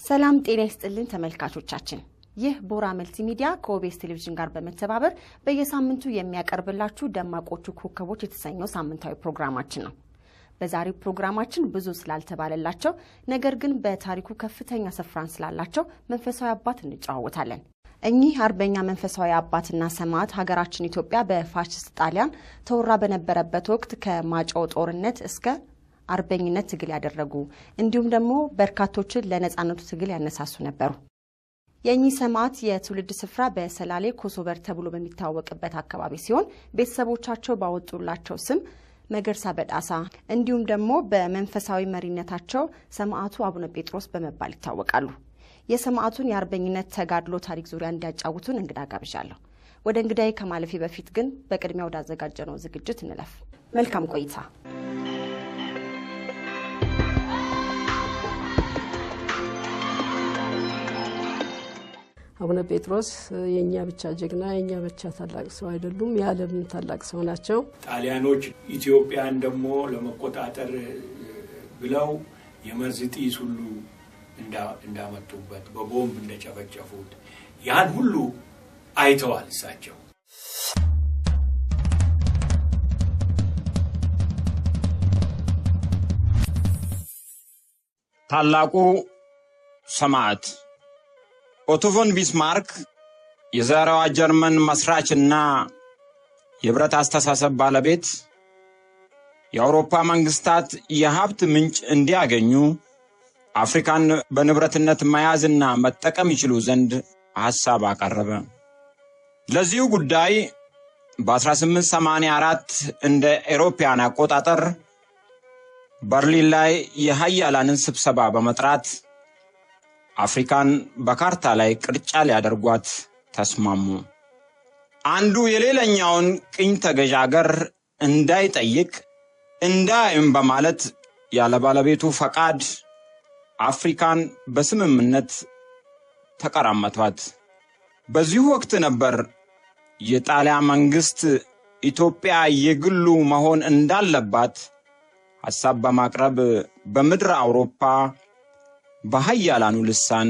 ሰላም ጤና ይስጥልን ተመልካቾቻችን ይህ ቦራ መልቲ ሚዲያ ከኦቤስ ቴሌቪዥን ጋር በመተባበር በየሳምንቱ የሚያቀርብላችሁ ደማቆቹ ኮከቦች የተሰኘው ሳምንታዊ ፕሮግራማችን ነው። በዛሬው ፕሮግራማችን ብዙ ስላልተባለላቸው ነገር ግን በታሪኩ ከፍተኛ ስፍራን ስላላቸው መንፈሳዊ አባት እንጫወታለን። እኚህ አርበኛ መንፈሳዊ አባትና ሰማዕት ሀገራችን ኢትዮጵያ በፋሽስት ጣሊያን ተወራ በነበረበት ወቅት ከማጫው ጦርነት እስከ አርበኝነት ትግል ያደረጉ እንዲሁም ደግሞ በርካቶችን ለነጻነቱ ትግል ያነሳሱ ነበሩ። የኚህ ሰማዕት የትውልድ ስፍራ በሰላሌ ኮሶበር ተብሎ በሚታወቅበት አካባቢ ሲሆን ቤተሰቦቻቸው ባወጡላቸው ስም መገርሳ በዳሳ እንዲሁም ደግሞ በመንፈሳዊ መሪነታቸው ሰማዕቱ አቡነ ጴጥሮስ በመባል ይታወቃሉ። የሰማዕቱን የአርበኝነት ተጋድሎ ታሪክ ዙሪያ እንዲያጫውቱን እንግዳ ጋብዣለሁ። ወደ እንግዳዬ ከማለፌ በፊት ግን በቅድሚያ ወደ አዘጋጀነው ዝግጅት እንለፍ። መልካም ቆይታ። አቡነ ጴጥሮስ የኛ ብቻ ጀግና የኛ ብቻ ታላቅ ሰው አይደሉም፣ የዓለም ታላቅ ሰው ናቸው። ጣሊያኖች ኢትዮጵያን ደግሞ ለመቆጣጠር ብለው የመርዝ ጢስ ሁሉ እንዳመጡበት በቦምብ እንደጨፈጨፉት ያን ሁሉ አይተዋል እሳቸው። ታላቁ ሰማዕት ኦቶ ፎን ቢስማርክ የዛሬዋ ጀርመን መስራችና የብረት አስተሳሰብ ባለቤት የአውሮፓ መንግስታት የሀብት ምንጭ እንዲያገኙ አፍሪካን በንብረትነት መያዝና መጠቀም ይችሉ ዘንድ ሐሳብ አቀረበ። ለዚሁ ጉዳይ በ1884 እንደ አውሮፓውያን አቆጣጠር በርሊን ላይ የሃያላንን ስብሰባ በመጥራት አፍሪካን በካርታ ላይ ቅርጫ ሊያደርጓት ተስማሙ። አንዱ የሌላኛውን ቅኝ ተገዥ አገር እንዳይጠይቅ እንዳይም በማለት ያለ ባለቤቱ ፈቃድ አፍሪካን በስምምነት ተቀራመቷት። በዚሁ ወቅት ነበር የጣሊያን መንግስት ኢትዮጵያ የግሉ መሆን እንዳለባት ሐሳብ በማቅረብ በምድር አውሮፓ በሃያላኑ ልሳን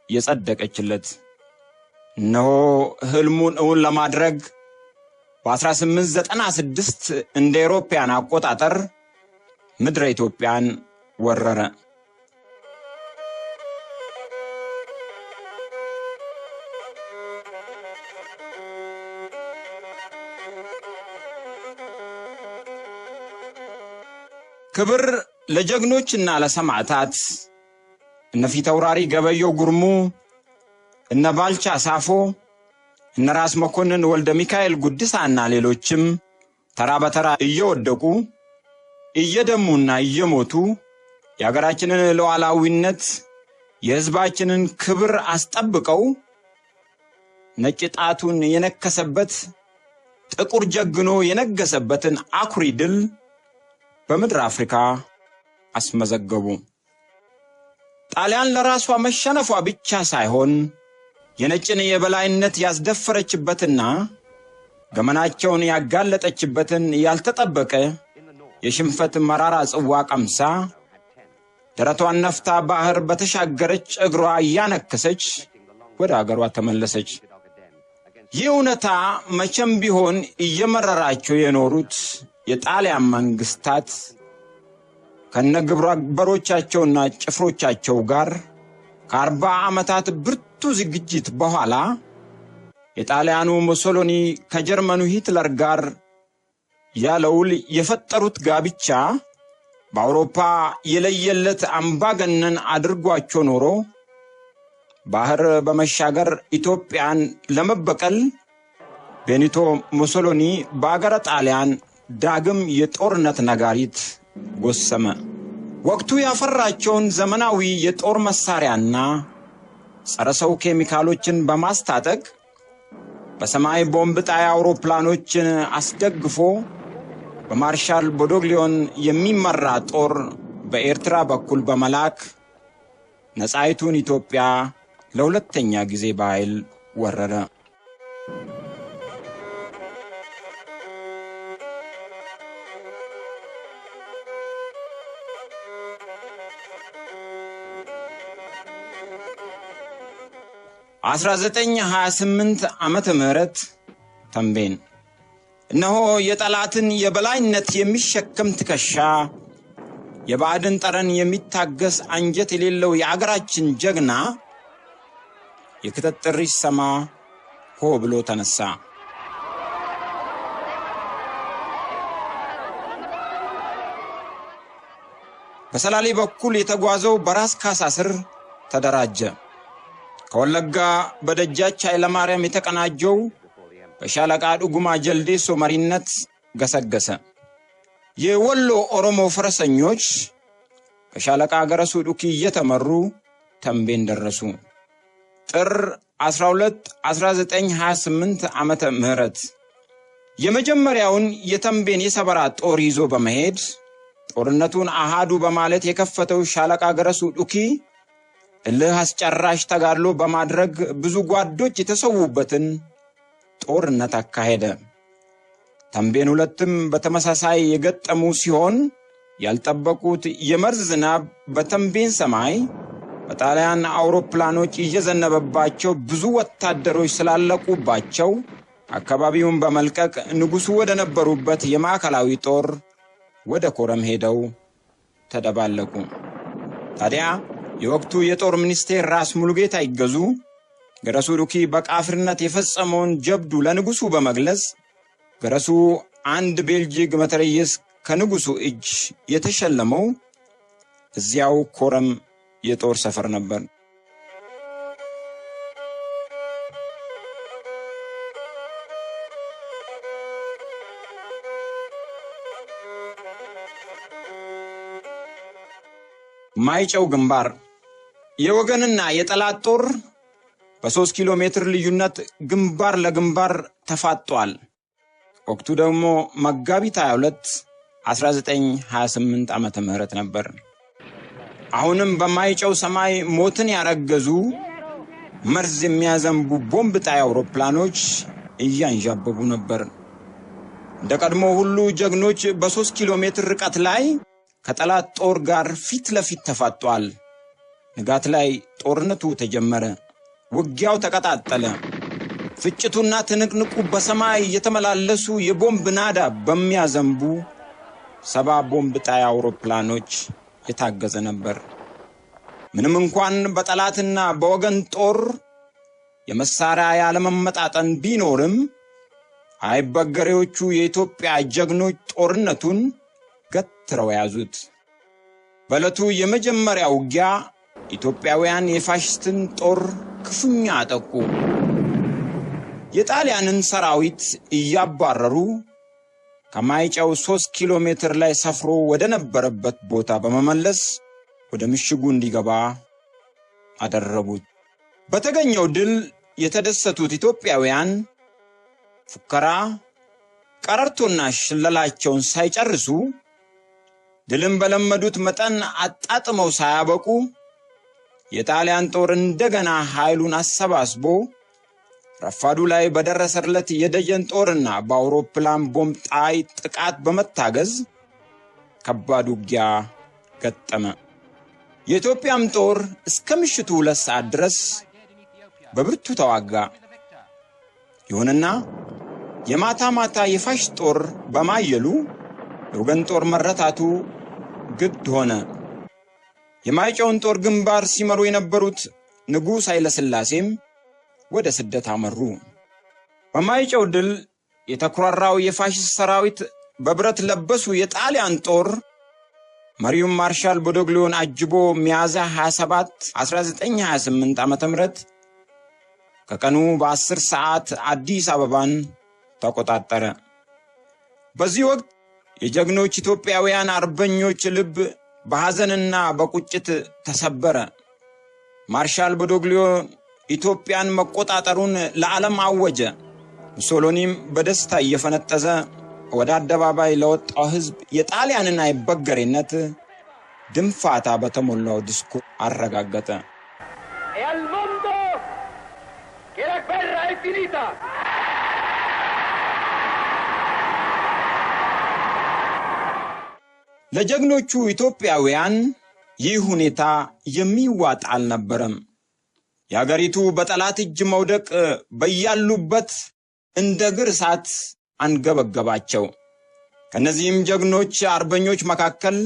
የጸደቀችለት። እነሆ ህልሙን እውን ለማድረግ በ1896 እንደ አውሮፓውያን አቆጣጠር ምድረ ኢትዮጵያን ወረረ። ክብር ለጀግኖችና ለሰማዕታት እነ ፊታውራሪ ገበየው ጉርሙ፣ እነ ባልቻ ሳፎ፣ እነ ራስ መኮንን ወልደ ሚካኤል ጉድሳና ሌሎችም ተራ በተራ እየወደቁ እየደሙና እየሞቱ የሀገራችንን ሉዓላዊነት የህዝባችንን ክብር አስጠብቀው ነጭ ጣቱን የነከሰበት ጥቁር ጀግኖ የነገሰበትን አኩሪ ድል በምድር አፍሪካ አስመዘገቡ። ጣሊያን ለራሷ መሸነፏ ብቻ ሳይሆን የነጭን የበላይነት ያስደፈረችበትና ገመናቸውን ያጋለጠችበትን ያልተጠበቀ የሽንፈት መራራ ጽዋ ቀምሳ ደረቷን ነፍታ ባህር በተሻገረች እግሯ እያነከሰች ወደ አገሯ ተመለሰች። ይህ እውነታ መቼም ቢሆን እየመረራቸው የኖሩት የጣሊያን መንግስታት ከነግብረ አበሮቻቸውና ጭፍሮቻቸው ጋር ከ40 ዓመታት ብርቱ ዝግጅት በኋላ የጣሊያኑ ሙሶሎኒ ከጀርመኑ ሂትለር ጋር ያለውል የፈጠሩት ጋብቻ በአውሮፓ የለየለት አምባገነን አድርጓቸው ኖሮ ባህር በመሻገር ኢትዮጵያን ለመበቀል ቤኒቶ ሙሶሎኒ በአገረ ጣሊያን ዳግም የጦርነት ነጋሪት ጎሰመ። ወቅቱ ያፈራቸውን ዘመናዊ የጦር መሳሪያና ጸረ ሰው ኬሚካሎችን በማስታጠቅ በሰማይ ቦምብ ጣይ አውሮፕላኖችን አስደግፎ በማርሻል ቦዶግሊዮን የሚመራ ጦር በኤርትራ በኩል በመላክ ነጻይቱን ኢትዮጵያ ለሁለተኛ ጊዜ በኃይል ወረረ። 1928 ዓመተ ምህረት ተንቤን እነሆ የጠላትን የበላይነት የሚሸከም ትከሻ የባዕድን ጠረን የሚታገስ አንጀት የሌለው የአገራችን ጀግና የክተት ጥሪ ሲሰማ ሆ ብሎ ተነሳ። በሰላሌ በኩል የተጓዘው በራስ ካሳ ስር ተደራጀ። ከወለጋ በደጃች ኃይለማርያም የተቀናጀው በሻለቃ ዱጉማ ጀልዴሶ መሪነት ገሰገሰ። የወሎ ኦሮሞ ፈረሰኞች በሻለቃ ገረሱ ዱኪ እየተመሩ ተንቤን ደረሱ። ጥር 12 1928 ዓመተ ምህረት የመጀመሪያውን የተንቤን የሰበራ ጦር ይዞ በመሄድ ጦርነቱን አሃዱ በማለት የከፈተው ሻለቃ ገረሱ ዱኪ እልህ አስጨራሽ ተጋድሎ በማድረግ ብዙ ጓዶች የተሰዉበትን ጦርነት አካሄደ። ተንቤን ሁለትም በተመሳሳይ የገጠሙ ሲሆን ያልጠበቁት የመርዝ ዝናብ በተንቤን ሰማይ በጣሊያን አውሮፕላኖች እየዘነበባቸው ብዙ ወታደሮች ስላለቁባቸው አካባቢውን በመልቀቅ ንጉሱ ወደ ነበሩበት የማዕከላዊ ጦር ወደ ኮረም ሄደው ተደባለቁ። ታዲያ የወቅቱ የጦር ሚኒስቴር ራስ ሙሉጌታ ይገዙ ገረሱ ዱኪ በቃፍርነት የፈጸመውን ጀብዱ ለንጉሱ በመግለጽ ገረሱ አንድ ቤልጂግ መትረየስ ከንጉሱ እጅ የተሸለመው እዚያው ኮረም የጦር ሰፈር ነበር። ማይጨው ግንባር የወገንና የጠላት ጦር በ3 ኪሎ ሜትር ልዩነት ግንባር ለግንባር ተፋጧል። ወቅቱ ደግሞ መጋቢት 22 1928 ዓመተ ምህረት ነበር። አሁንም በማይጨው ሰማይ ሞትን ያረገዙ መርዝ የሚያዘንቡ ቦምብ ጣይ አውሮፕላኖች እያንዣበቡ ነበር። እንደ ቀድሞ ሁሉ ጀግኖች በ3 ኪሎ ሜትር ርቀት ላይ ከጠላት ጦር ጋር ፊት ለፊት ተፋጧል። ንጋት ላይ ጦርነቱ ተጀመረ። ውጊያው ተቀጣጠለ። ፍጭቱና ትንቅንቁ በሰማይ የተመላለሱ የቦምብ ናዳ በሚያዘንቡ 70 ቦምብ ጣይ አውሮፕላኖች የታገዘ ነበር። ምንም እንኳን በጠላትና በወገን ጦር የመሳሪያ ያለመመጣጠን ቢኖርም አይበገሬዎቹ የኢትዮጵያ ጀግኖች ጦርነቱን ገትረው ያዙት። በዕለቱ የመጀመሪያ ውጊያ ኢትዮጵያውያን የፋሽስትን ጦር ክፉኛ አጠቁ። የጣሊያንን ሰራዊት እያባረሩ ከማይጨው 3 ኪሎ ሜትር ላይ ሰፍሮ ወደ ነበረበት ቦታ በመመለስ ወደ ምሽጉ እንዲገባ አደረጉት። በተገኘው ድል የተደሰቱት ኢትዮጵያውያን ፉከራ፣ ቀረርቶና ሽለላቸውን ሳይጨርሱ ድልን በለመዱት መጠን አጣጥመው ሳያበቁ የጣሊያን ጦር እንደገና ኃይሉን አሰባስቦ ረፋዱ ላይ በደረሰለት የደጀን ጦርና በአውሮፕላን ቦምብ ጣይ ጥቃት በመታገዝ ከባድ ውጊያ ገጠመ። የኢትዮጵያም ጦር እስከ ምሽቱ 2 ሰዓት ድረስ በብርቱ ተዋጋ። ይሁንና የማታ ማታ የፋሽስት ጦር በማየሉ የወገን ጦር መረታቱ ግድ ሆነ። የማይጨውን ጦር ግንባር ሲመሩ የነበሩት ንጉሥ ኃይለ ሥላሴም ወደ ስደት አመሩ። በማይጨው ድል የተኩራራው የፋሽስት ሰራዊት በብረት ለበሱ የጣሊያን ጦር መሪውን ማርሻል ቦዶግሊዮን አጅቦ ሚያዝያ 27 1928 ዓመተ ምህረት ከቀኑ በ10 ሰዓት አዲስ አበባን ተቆጣጠረ። በዚህ ወቅት የጀግኖች ኢትዮጵያውያን አርበኞች ልብ በሐዘንና በቁጭት ተሰበረ። ማርሻል ቦዶግሊዮን ኢትዮጵያን መቆጣጠሩን ለዓለም አወጀ። ሙሶሎኒም በደስታ እየፈነጠዘ ወደ አደባባይ ለወጣው ሕዝብ የጣሊያንን አይበገሬነት ድንፋታ በተሞላው ዲስኩር አረጋገጠ። ለጀግኖቹ ኢትዮጵያውያን ይህ ሁኔታ የሚዋጥ አልነበረም። የአገሪቱ በጠላት እጅ መውደቅ በያሉበት እንደ ግር እሳት አንገበገባቸው። ከነዚህም ጀግኖች አርበኞች መካከል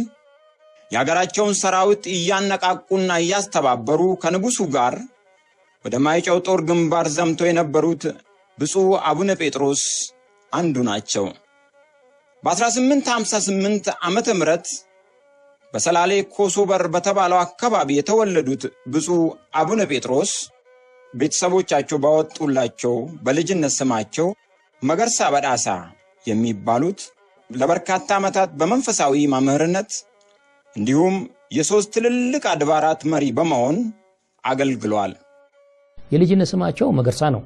የአገራቸውን ሰራዊት እያነቃቁና እያስተባበሩ ከንጉሱ ጋር ወደ ማይጨው ጦር ግንባር ዘምቶ የነበሩት ብፁዕ አቡነ ጴጥሮስ አንዱ ናቸው። በ1858 ዓመተ ምህረት በሰላሌ ኮሶበር በተባለው አካባቢ የተወለዱት ብፁዕ አቡነ ጴጥሮስ ቤተሰቦቻቸው ባወጡላቸው በልጅነት ስማቸው መገርሳ በዳሳ የሚባሉት ለበርካታ ዓመታት በመንፈሳዊ መምህርነት እንዲሁም የሶስት ትልልቅ አድባራት መሪ በመሆን አገልግለዋል። የልጅነት ስማቸው መገርሳ ነው።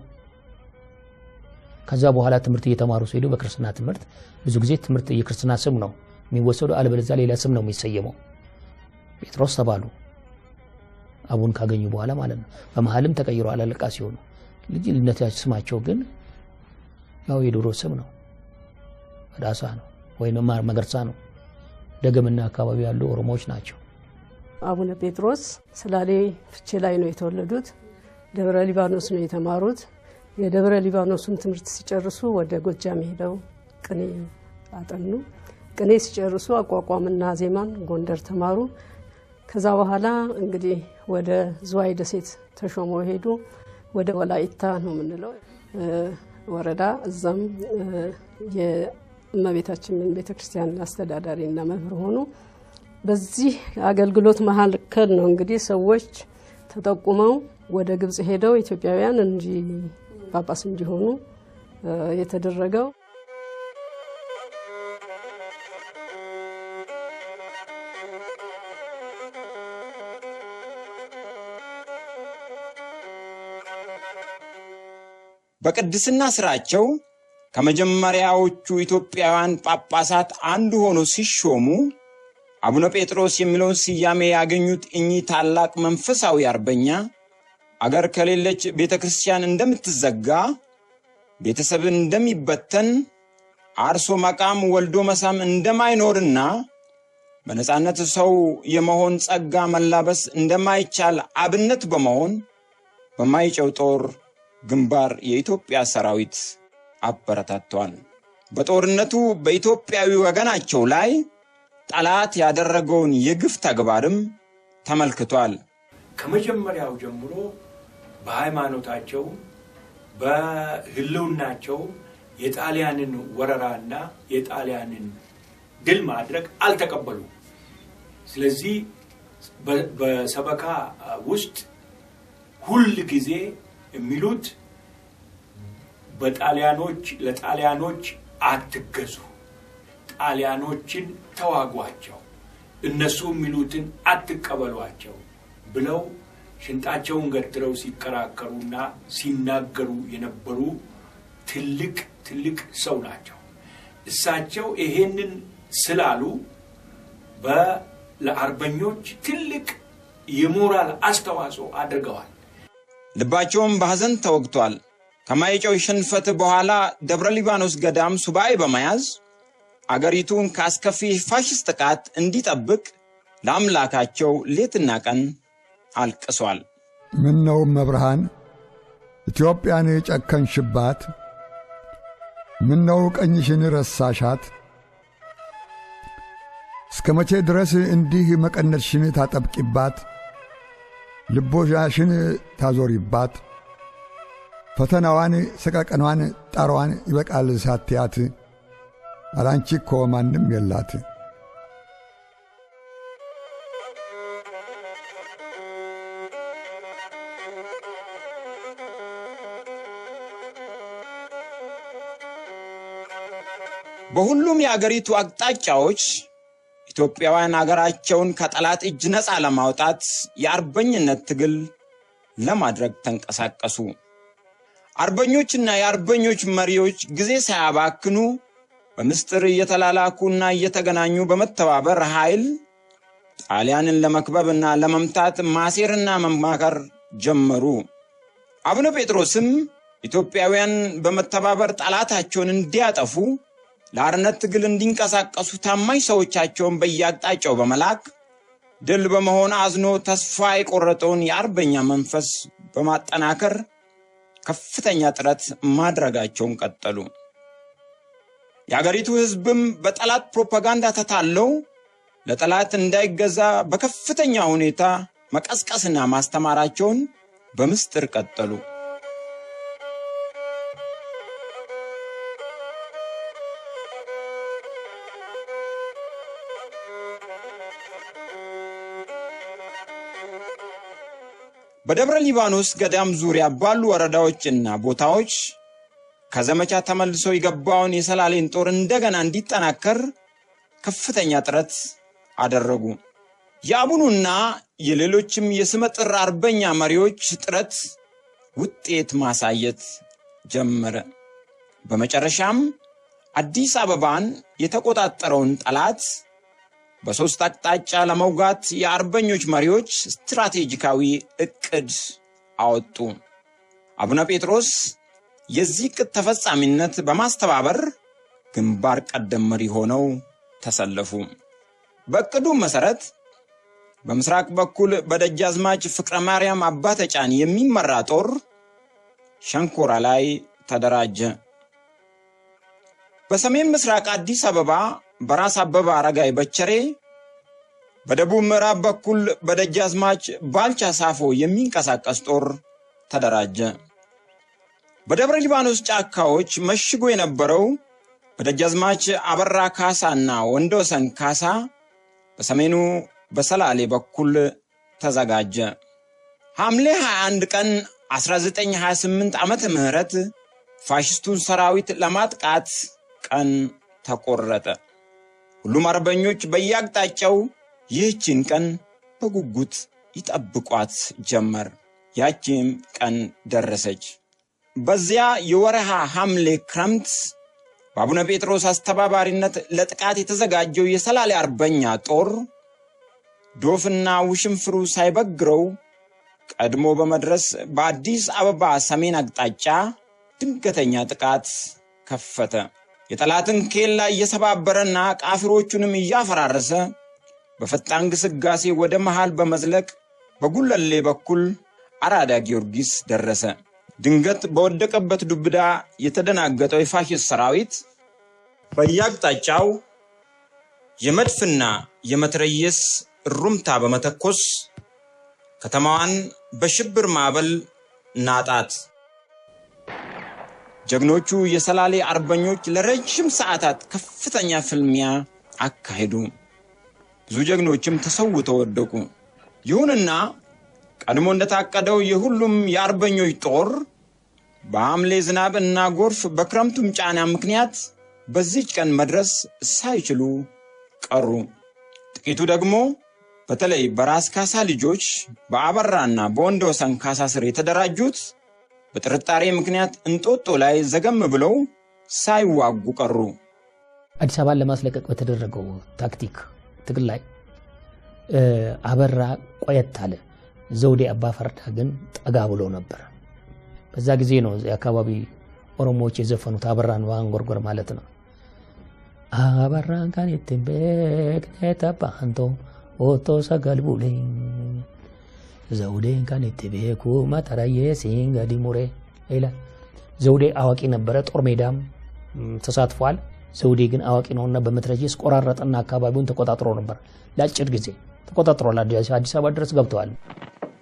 ከዛ በኋላ ትምህርት እየተማሩ ሲሄዱ በክርስትና ትምህርት ብዙ ጊዜ ትምህርት የክርስትና ስም ነው የሚወሰደው፣ አለበለዚያ ሌላ ስም ነው የሚሰየመው። ጴጥሮስ ተባሉ አቡን ካገኙ በኋላ ማለት ነው። በመሐልም ተቀይሮ አለቃ ሲሆኑ ልጅነት ስማቸው ግን ያው የዶሮ ስም ነው፣ በዳሳ ነው ወይንም መገርሳ ነው። ደገምና አካባቢ ያሉ ኦሮሞዎች ናቸው። አቡነ ጴጥሮስ ሰላሌ ፍቼ ላይ ነው የተወለዱት። ደብረ ሊባኖስ ነው የተማሩት። የደብረ ሊባኖስን ትምህርት ሲጨርሱ ወደ ጎጃም ሄደው ቅኔ አጠኑ። ቅኔ ሲጨርሱ አቋቋምና ዜማን ጎንደር ተማሩ። ከዛ በኋላ እንግዲህ ወደ ዝዋይ ደሴት ተሾመው ሄዱ። ወደ ወላይታ ነው የምንለው ወረዳ። እዛም የእመቤታችንን ቤተክርስቲያን አስተዳዳሪና መምህር ሆኑ። በዚህ አገልግሎት መካከል ነው እንግዲህ ሰዎች ተጠቁመው ወደ ግብጽ ሄደው ኢትዮጵያውያን እንጂ ጳጳስ እንዲሆኑ የተደረገው። በቅድስና ስራቸው ከመጀመሪያዎቹ ኢትዮጵያውያን ጳጳሳት አንዱ ሆኖ ሲሾሙ አቡነ ጴጥሮስ የሚለውን ስያሜ ያገኙት እኚህ ታላቅ መንፈሳዊ አርበኛ አገር ከሌለች ቤተክርስቲያን እንደምትዘጋ፣ ቤተሰብ እንደሚበተን፣ አርሶ መቃም ወልዶ መሳም እንደማይኖርና በነጻነት ሰው የመሆን ጸጋ መላበስ እንደማይቻል አብነት በመሆን በማይጨው ጦር ግንባር የኢትዮጵያ ሰራዊት አበረታቷል። በጦርነቱ በኢትዮጵያዊ ወገናቸው ላይ ጠላት ያደረገውን የግፍ ተግባርም ተመልክቷል። ከመጀመሪያው ጀምሮ በሃይማኖታቸው በህልውናቸው የጣሊያንን ወረራና የጣሊያንን ድል ማድረግ አልተቀበሉም። ስለዚህ በሰበካ ውስጥ ሁሉ ጊዜ የሚሉት ለጣሊያኖች አትገዙ፣ ጣሊያኖችን ተዋጓቸው፣ እነሱ የሚሉትን አትቀበሏቸው ብለው ሽንጣቸውን ገትረው ሲከራከሩና ሲናገሩ የነበሩ ትልቅ ሰው ናቸው። እሳቸው ይሄንን ስላሉ ለአርበኞች ትልቅ የሞራል አስተዋጽኦ አድርገዋል። ልባቸውም በሐዘን ተወግቷል። ከማይጨው ሽንፈት በኋላ ደብረ ሊባኖስ ገዳም ሱባኤ በመያዝ አገሪቱን ከአስከፊ ፋሽስት ጥቃት እንዲጠብቅ ለአምላካቸው ሌትና ቀን አልቅሷል። ምነው መብርሃን ኢትዮጵያን ጨከንሽባት፣ ምነው ቀኝሽን ረሳሻት፣ እስከ መቼ ድረስ እንዲህ መቀነትሽን ታጠብቂባት፣ ልቦሻሽን ታዞሪባት፣ ፈተናዋን ሰቀቀኗን ጣሯን ይበቃል ሳትያት፣ አላንቺ እኮ ማንም የላት። በሁሉም የአገሪቱ አቅጣጫዎች ኢትዮጵያውያን አገራቸውን ከጠላት እጅ ነፃ ለማውጣት የአርበኝነት ትግል ለማድረግ ተንቀሳቀሱ። አርበኞችና የአርበኞች መሪዎች ጊዜ ሳያባክኑ በምስጢር እየተላላኩና እየተገናኙ በመተባበር ኃይል ጣሊያንን ለመክበብና ለመምታት ማሴርና መማከር ጀመሩ። አቡነ ጴጥሮስም ኢትዮጵያውያን በመተባበር ጠላታቸውን እንዲያጠፉ ለአርነት ትግል እንዲንቀሳቀሱ ታማኝ ሰዎቻቸውን በየአቅጣጫው በመላክ ድል በመሆን አዝኖ ተስፋ የቆረጠውን የአርበኛ መንፈስ በማጠናከር ከፍተኛ ጥረት ማድረጋቸውን ቀጠሉ። የአገሪቱ ሕዝብም በጠላት ፕሮፓጋንዳ ተታለው ለጠላት እንዳይገዛ በከፍተኛ ሁኔታ መቀስቀስና ማስተማራቸውን በምስጢር ቀጠሉ። በደብረ ሊባኖስ ገዳም ዙሪያ ባሉ ወረዳዎችና ቦታዎች ከዘመቻ ተመልሶ የገባውን የሰላሌን ጦር እንደገና እንዲጠናከር ከፍተኛ ጥረት አደረጉ። የአቡኑና የሌሎችም የስመጥር አርበኛ መሪዎች ጥረት ውጤት ማሳየት ጀመረ። በመጨረሻም አዲስ አበባን የተቆጣጠረውን ጠላት በሶስት አቅጣጫ ለመውጋት የአርበኞች መሪዎች ስትራቴጂካዊ እቅድ አወጡ። አቡነ ጴጥሮስ የዚህ እቅድ ተፈጻሚነት በማስተባበር ግንባር ቀደም መሪ ሆነው ተሰለፉ። በእቅዱ መሰረት በምስራቅ በኩል በደጃዝማች ፍቅረ ማርያም አባተጫን የሚመራ ጦር ሸንኮራ ላይ ተደራጀ። በሰሜን ምስራቅ አዲስ አበባ በራስ አበበ አረጋይ በቸሬ፣ በደቡብ ምዕራብ በኩል በደጃዝማች ባልቻ ሳፎ የሚንቀሳቀስ ጦር ተደራጀ። በደብረ ሊባኖስ ጫካዎች መሽጎ የነበረው በደጃዝማች አበራ ካሳና ወንዶሰን ካሳ በሰሜኑ በሰላሌ በኩል ተዘጋጀ። ሐምሌ 21 ቀን 1928 ዓመተ ምህረት ፋሽስቱን ሰራዊት ለማጥቃት ቀን ተቆረጠ። ሁሉም አርበኞች በየአቅጣጫው ይህችን ቀን በጉጉት ይጠብቋት ጀመር። ያቺም ቀን ደረሰች። በዚያ የወረሃ ሐምሌ ክረምት በአቡነ ጴጥሮስ አስተባባሪነት ለጥቃት የተዘጋጀው የሰላሌ አርበኛ ጦር ዶፍና ውሽንፍሩ ሳይበግረው ቀድሞ በመድረስ በአዲስ አበባ ሰሜን አቅጣጫ ድንገተኛ ጥቃት ከፈተ። የጠላትን ኬላ እየሰባበረና ቃፊሮቹንም እያፈራረሰ በፈጣን ግስጋሴ ወደ መሃል በመዝለቅ በጉለሌ በኩል አራዳ ጊዮርጊስ ደረሰ። ድንገት በወደቀበት ዱብዳ የተደናገጠው የፋሽስት ሰራዊት በየአቅጣጫው የመድፍና የመትረየስ ሩምታ በመተኮስ ከተማዋን በሽብር ማዕበል ናጣት። ጀግኖቹ የሰላሌ አርበኞች ለረጅም ሰዓታት ከፍተኛ ፍልሚያ አካሄዱ። ብዙ ጀግኖችም ተሰውተው ወደቁ። ይሁንና ቀድሞ እንደታቀደው የሁሉም የአርበኞች ጦር በሐምሌ ዝናብ እና ጎርፍ በክረምቱም ጫና ምክንያት በዚች ቀን መድረስ ሳይችሉ ቀሩ። ጥቂቱ ደግሞ በተለይ በራስ ካሳ ልጆች በአበራና በወንዶሰን ካሳ ስር የተደራጁት በጥርጣሬ ምክንያት እንጦጦ ላይ ዘገም ብለው ሳይዋጉ ቀሩ። አዲስ አበባን ለማስለቀቅ በተደረገው ታክቲክ ትግል ላይ አበራ ቆየት አለ። ዘውዴ አባፈርዳ ግን ጠጋ ብሎ ነበር። በዛ ጊዜ ነው የአካባቢ ኦሮሞዎች የዘፈኑት አበራን ዋንጎርጎር ማለት ነው። አበራን ካን የተበክ ነታባንቶ ኦቶ ሰገልቡልኝ ዘውዴን ካን የተበኩ ማተራየ ሲንጋዲ ሙሬ ይላል። ዘውዴ አዋቂ ነበረ፣ ጦር ሜዳም ተሳትፏል። ዘውዴ ግን አዋቂ ነውና በመትረየስ ቆራረጠና አካባቢውን ተቆጣጥሮ ነበር። ለአጭር ጊዜ ተቆጣጥሯል። አዲስ አበባ ድረስ ገብተዋል።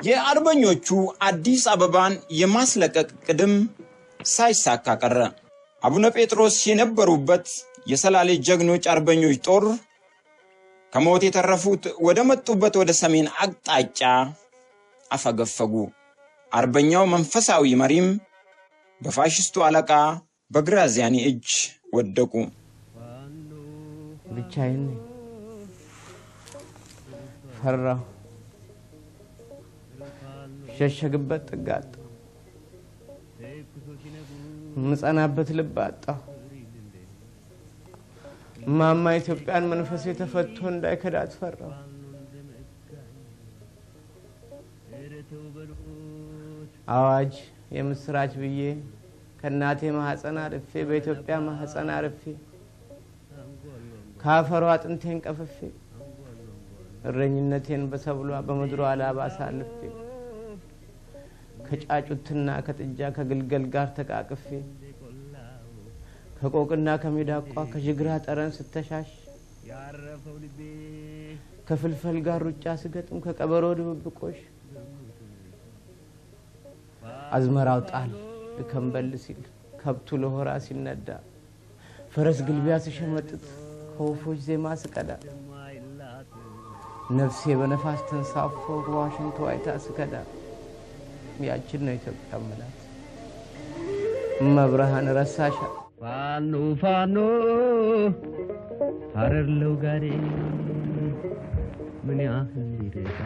የአርበኞቹ አዲስ አበባን የማስለቀቅ ቅድም ሳይሳካ ቀረ። አቡነ ጴጥሮስ የነበሩበት የሰላሌ ጀግኖች አርበኞች ጦር ከሞት የተረፉት ወደ መጡበት ወደ ሰሜን አቅጣጫ አፈገፈጉ። አርበኛው መንፈሳዊ መሪም በፋሽስቱ አለቃ በግራዚያኒ እጅ ወደቁ። ብቻዬን ፈራሁ። ሸሸግበት ጥጋጣ ምጸናበት ልብ አጣሁ። ማማ ኢትዮጵያን መንፈሴ ተፈቶ እንዳይከዳት ፈራሁ። አዋጅ የምስራች ብዬ ከናቴ ማህፀን አርፌ በኢትዮጵያ ማህፀን አርፌ ካፈሯ አጥንቴን ቀፍፌ እረኝነቴን በሰብሏ በመድሯ አላባ ሳልፌ ከጫጩትና ከጥጃ ከግልገል ጋር ተቃቅፌ ከቆቅና ከሚዳቋ ከጅግራ ጠረን ስተሻሽ ከፍልፈል ጋር ሩጫ ስገጥም ከቀበሮ ድብብቆሽ አዝመራው ጣል ከንበል ሲል ከብቱ ለሆራ ሲነዳ ፈረስ ግልቢያ ሲሸመጥጥ ከወፎች ዜማ ስቀዳ ነፍሴ በነፋስ ተንሳፎ ዋሽንቱ አይታ ስከዳ ያችን ነው ኢትዮጵያ መላት መብርሃን ረሳሻ ፋኖ ፋኖ ሀረርለው ጋሪ ምን ያህል ይረዳ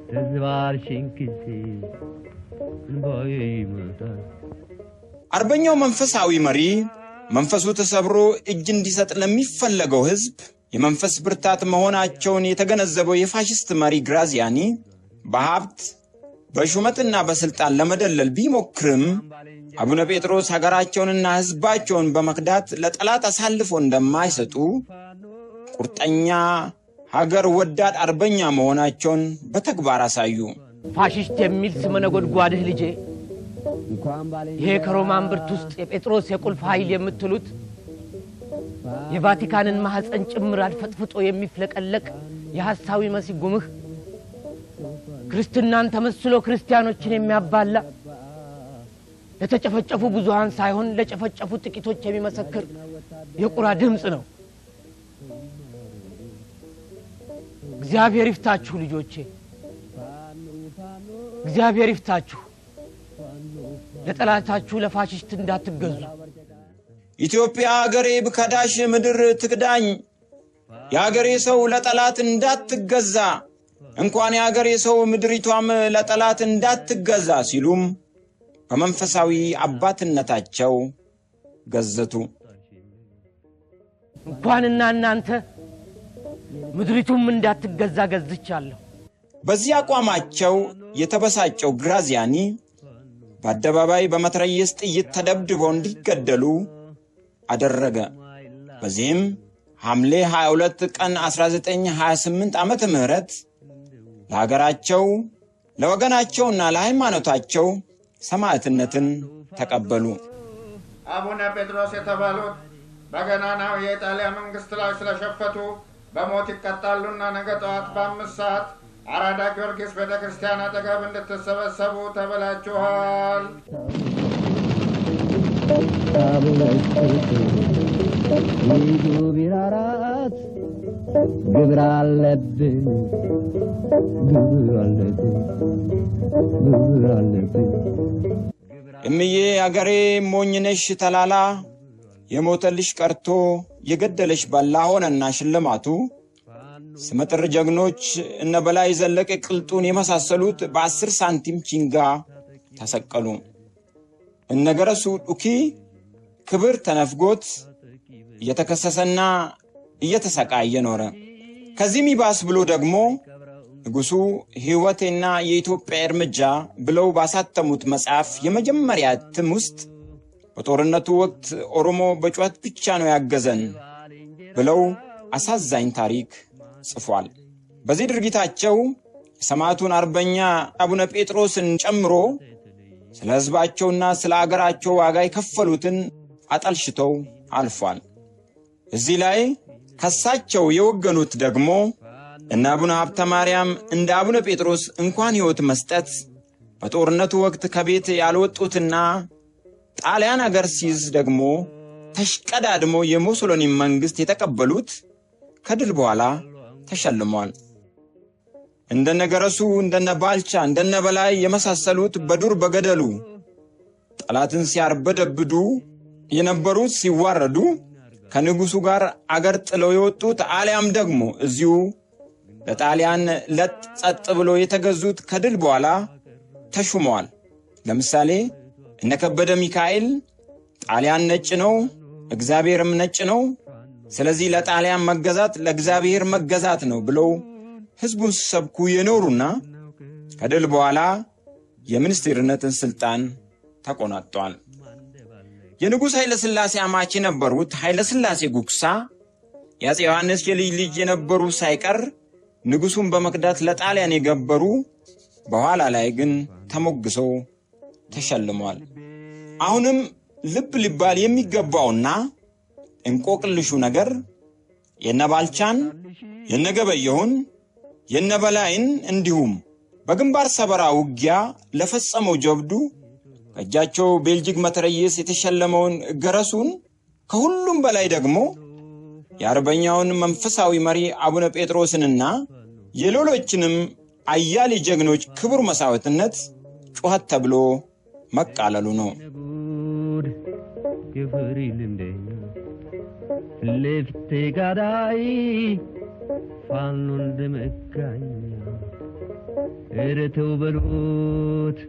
ተዝባር ሽንክቲ እንባዬ ይመጣል። አርበኛው መንፈሳዊ መሪ መንፈሱ ተሰብሮ እጅ እንዲሰጥ ለሚፈለገው ህዝብ የመንፈስ ብርታት መሆናቸውን የተገነዘበው የፋሽስት መሪ ግራዚያኒ በሀብት በሹመትና በስልጣን ለመደለል ቢሞክርም አቡነ ጴጥሮስ ሀገራቸውንና ህዝባቸውን በመክዳት ለጠላት አሳልፎ እንደማይሰጡ ቁርጠኛ ሀገር ወዳድ አርበኛ መሆናቸውን በተግባር አሳዩ። ፋሽስት የሚል ስመ ነጎድጓድህ ልጄ ይሄ ከሮማን ብርት ውስጥ የጴጥሮስ የቁልፍ ኃይል የምትሉት የቫቲካንን ማህፀን ጭምር አልፈጥፍጦ የሚፍለቀለቅ የሐሳዊ መሲህ ጉምህ ክርስትናን ተመስሎ ክርስቲያኖችን የሚያባላ ለተጨፈጨፉ ብዙሃን ሳይሆን ለጨፈጨፉ ጥቂቶች የሚመሰክር የቁራ ድምጽ ነው። እግዚአብሔር ይፍታችሁ ልጆቼ፣ እግዚአብሔር ይፍታችሁ። ለጠላታችሁ ለፋሽስት እንዳትገዙ። ኢትዮጵያ ሀገሬ በከዳሽ ምድር ትክዳኝ፣ የሀገሬ ሰው ለጠላት እንዳትገዛ፣ እንኳን የሀገሬ ሰው ምድሪቷም ለጠላት እንዳትገዛ ሲሉም በመንፈሳዊ አባትነታቸው ገዘቱ። እንኳንና እናንተ ምድሪቱም እንዳትገዛ ገዝቻለሁ። በዚህ አቋማቸው የተበሳጨው ግራዚያኒ በአደባባይ በመትረየስ ጥይት ተደብድበው እንዲገደሉ አደረገ። በዚህም ሐምሌ 22 ቀን 1928 ዓመተ ምህረት ለሀገራቸው ለወገናቸውና ለሃይማኖታቸው ሰማዕትነትን ተቀበሉ። አቡነ ጴጥሮስ የተባሉት በገናናው የኢጣሊያ መንግስት ላይ ስለሸፈቱ በሞት ይቀጣሉና ነገ ጠዋት በ5 ሰዓት አራዳ ጊዮርጊስ ቤተክርስቲያን አጠገብ እንድትሰበሰቡ ተብላችኋል። ቢራራት ግብር አለብን እምዬ አገሬ ሞኝነሽ ተላላ የሞተልሽ ቀርቶ የገደለሽ ባላ ሆነና ሽልማቱ ስመጥር ጀግኖች እነ በላይ ዘለቀ ቅልጡን የመሳሰሉት በ10 ሳንቲም ቺንጋ ተሰቀሉ። እነ ገረሱ ዱኪ ክብር ተነፍጎት እየተከሰሰና እየተሰቃየ ኖረ። ከዚህም ይባስ ብሎ ደግሞ ንጉሱ ሕይወቴና የኢትዮጵያ እርምጃ ብለው ባሳተሙት መጽሐፍ የመጀመሪያ እትም ውስጥ በጦርነቱ ወቅት ኦሮሞ በጩኸት ብቻ ነው ያገዘን ብለው አሳዛኝ ታሪክ ጽፏል። በዚህ ድርጊታቸው ሰማዕቱን አርበኛ አቡነ ጴጥሮስን ጨምሮ ስለ ሕዝባቸውና ስለ አገራቸው ዋጋ የከፈሉትን አጠልሽተው አልፏል። እዚህ ላይ ከሳቸው የወገኑት ደግሞ እነ አቡነ ሀብተ ማርያም እንደ አቡነ ጴጥሮስ እንኳን ሕይወት መስጠት በጦርነቱ ወቅት ከቤት ያልወጡትና ጣሊያን አገር ሲይዝ ደግሞ ተሽቀዳድሞ የሙሶሎኒ መንግስት የተቀበሉት ከድል በኋላ ተሸልሟል። እንደነ ገረሱ እንደነ ባልቻ እንደነ በላይ የመሳሰሉት በዱር በገደሉ ጠላትን ሲያርበደብዱ የነበሩት ሲዋረዱ ከንጉሱ ጋር አገር ጥለው የወጡት አሊያም ደግሞ እዚሁ ለጣሊያን ለጥ ጸጥ ብሎ የተገዙት ከድል በኋላ ተሹመዋል። ለምሳሌ እነ ከበደ ሚካኤል ጣሊያን ነጭ ነው፣ እግዚአብሔርም ነጭ ነው፣ ስለዚህ ለጣሊያን መገዛት ለእግዚአብሔር መገዛት ነው ብለው ህዝቡን ሲሰብኩ የኖሩና ከድል በኋላ የሚኒስትርነትን ስልጣን ተቆናጧል። የንጉሥ ኃይለ ሥላሴ አማች የነበሩት ኃይለ ሥላሴ ጉግሳ የአፄ ዮሐንስ የልጅ ልጅ የነበሩ ሳይቀር ንጉሱን በመክዳት ለጣሊያን የገበሩ በኋላ ላይ ግን ተሞግሰው ተሸልመዋል። አሁንም ልብ ሊባል የሚገባውና እንቆቅልሹ ነገር የነባልቻን የነገበየሁን የነበላይን እንዲሁም በግንባር ሰበራ ውጊያ ለፈጸመው ጀብዱ ከእጃቸው ቤልጂክ መትረየስ የተሸለመውን ገረሱን ከሁሉም በላይ ደግሞ የአርበኛውን መንፈሳዊ መሪ አቡነ ጴጥሮስንና የሌሎችንም አያሌ ጀግኖች ክቡር መስዋዕትነት ጩኸት ተብሎ መቃለሉ ነው። ለፍቴ ጋዳይ ፋኖ እንደመጋኛ እረተው በሉት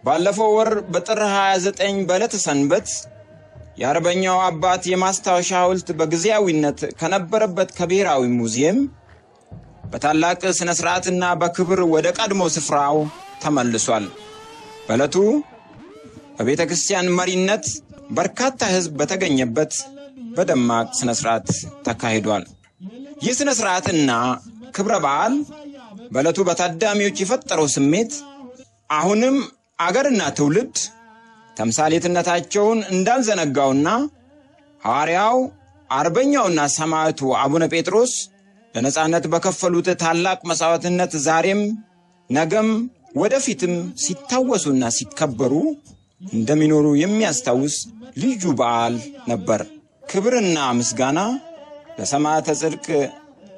ባለፈው ወር በጥር 29 በዕለተ ሰንበት የአርበኛው አባት የማስታወሻ ሐውልት በጊዜያዊነት ከነበረበት ከብሔራዊ ሙዚየም በታላቅ ስነ ስርዓትና በክብር ወደ ቀድሞ ስፍራው ተመልሷል። በዕለቱ በቤተ ክርስቲያን መሪነት በርካታ ሕዝብ በተገኘበት በደማቅ ስነ ስርዓት ተካሂዷል። ይህ ስነ ስርዓትና ክብረ በዓል በዕለቱ በታዳሚዎች የፈጠረው ስሜት አሁንም አገርና ትውልድ ተምሳሌትነታቸውን እንዳልዘነጋውና ሐዋርያው አርበኛውና ሰማዕቱ አቡነ ጴጥሮስ ለነጻነት በከፈሉት ታላቅ መስዋዕትነት ዛሬም ነገም ወደፊትም ሲታወሱና ሲከበሩ እንደሚኖሩ የሚያስታውስ ልዩ በዓል ነበር። ክብርና ምስጋና ለሰማዕተ ጽድቅ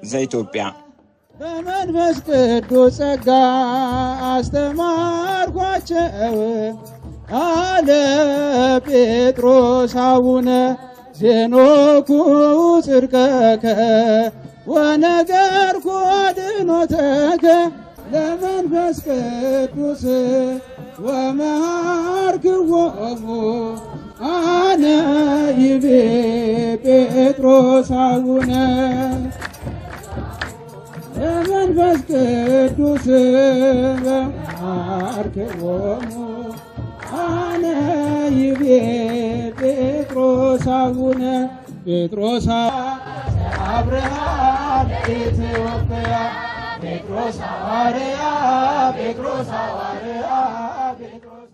ዘኢትዮጵያ። በመንፈስ ቅዱስ ጸጋ አስተማርኳቸው አለ ጴጥሮስ አቡነ ዜኖኩ ጽድቀከ ወነገርኩ ድኅነተከ ለመንፈስ ቅዱስ ወመሃርክዎሙ አነ ይቤ ጴጥሮስ አቡነ ለመንፈስ ቅዱስ ወመሃርክዎሙ አነ ይቤ ጴጥሮስ አቡነ ጴጥሮስ አብርሃም ኢትዮጵያ ጴጥሮስ ሐዋርያ ጴጥሮስ ሐዋርያ ጴጥሮስ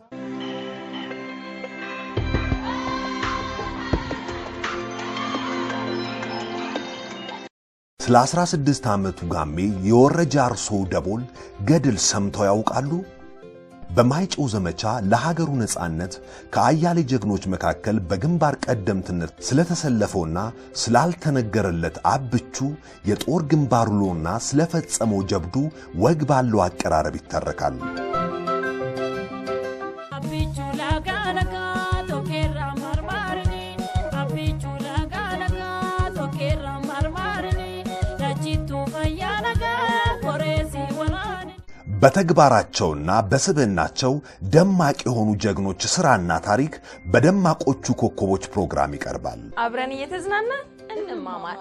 ስለ 16 ዓመቱ ጋሜ የወረጃ አርሶ ደቦል ገድል ሰምተው ያውቃሉ? በማይጨው ዘመቻ ለሀገሩ ነጻነት ከአያሌ ጀግኖች መካከል በግንባር ቀደምትነት ስለተሰለፈውና ስላልተነገረለት አብቹ የጦር ግንባር ውሎና ስለፈጸመው ጀብዱ ወግ ባለው አቀራረብ ይተረካል። በተግባራቸውና በስብዕናቸው ደማቅ የሆኑ ጀግኖች ስራና ታሪክ በደማቆቹ ኮከቦች ፕሮግራም ይቀርባል። አብረን እየተዝናና እንማማር።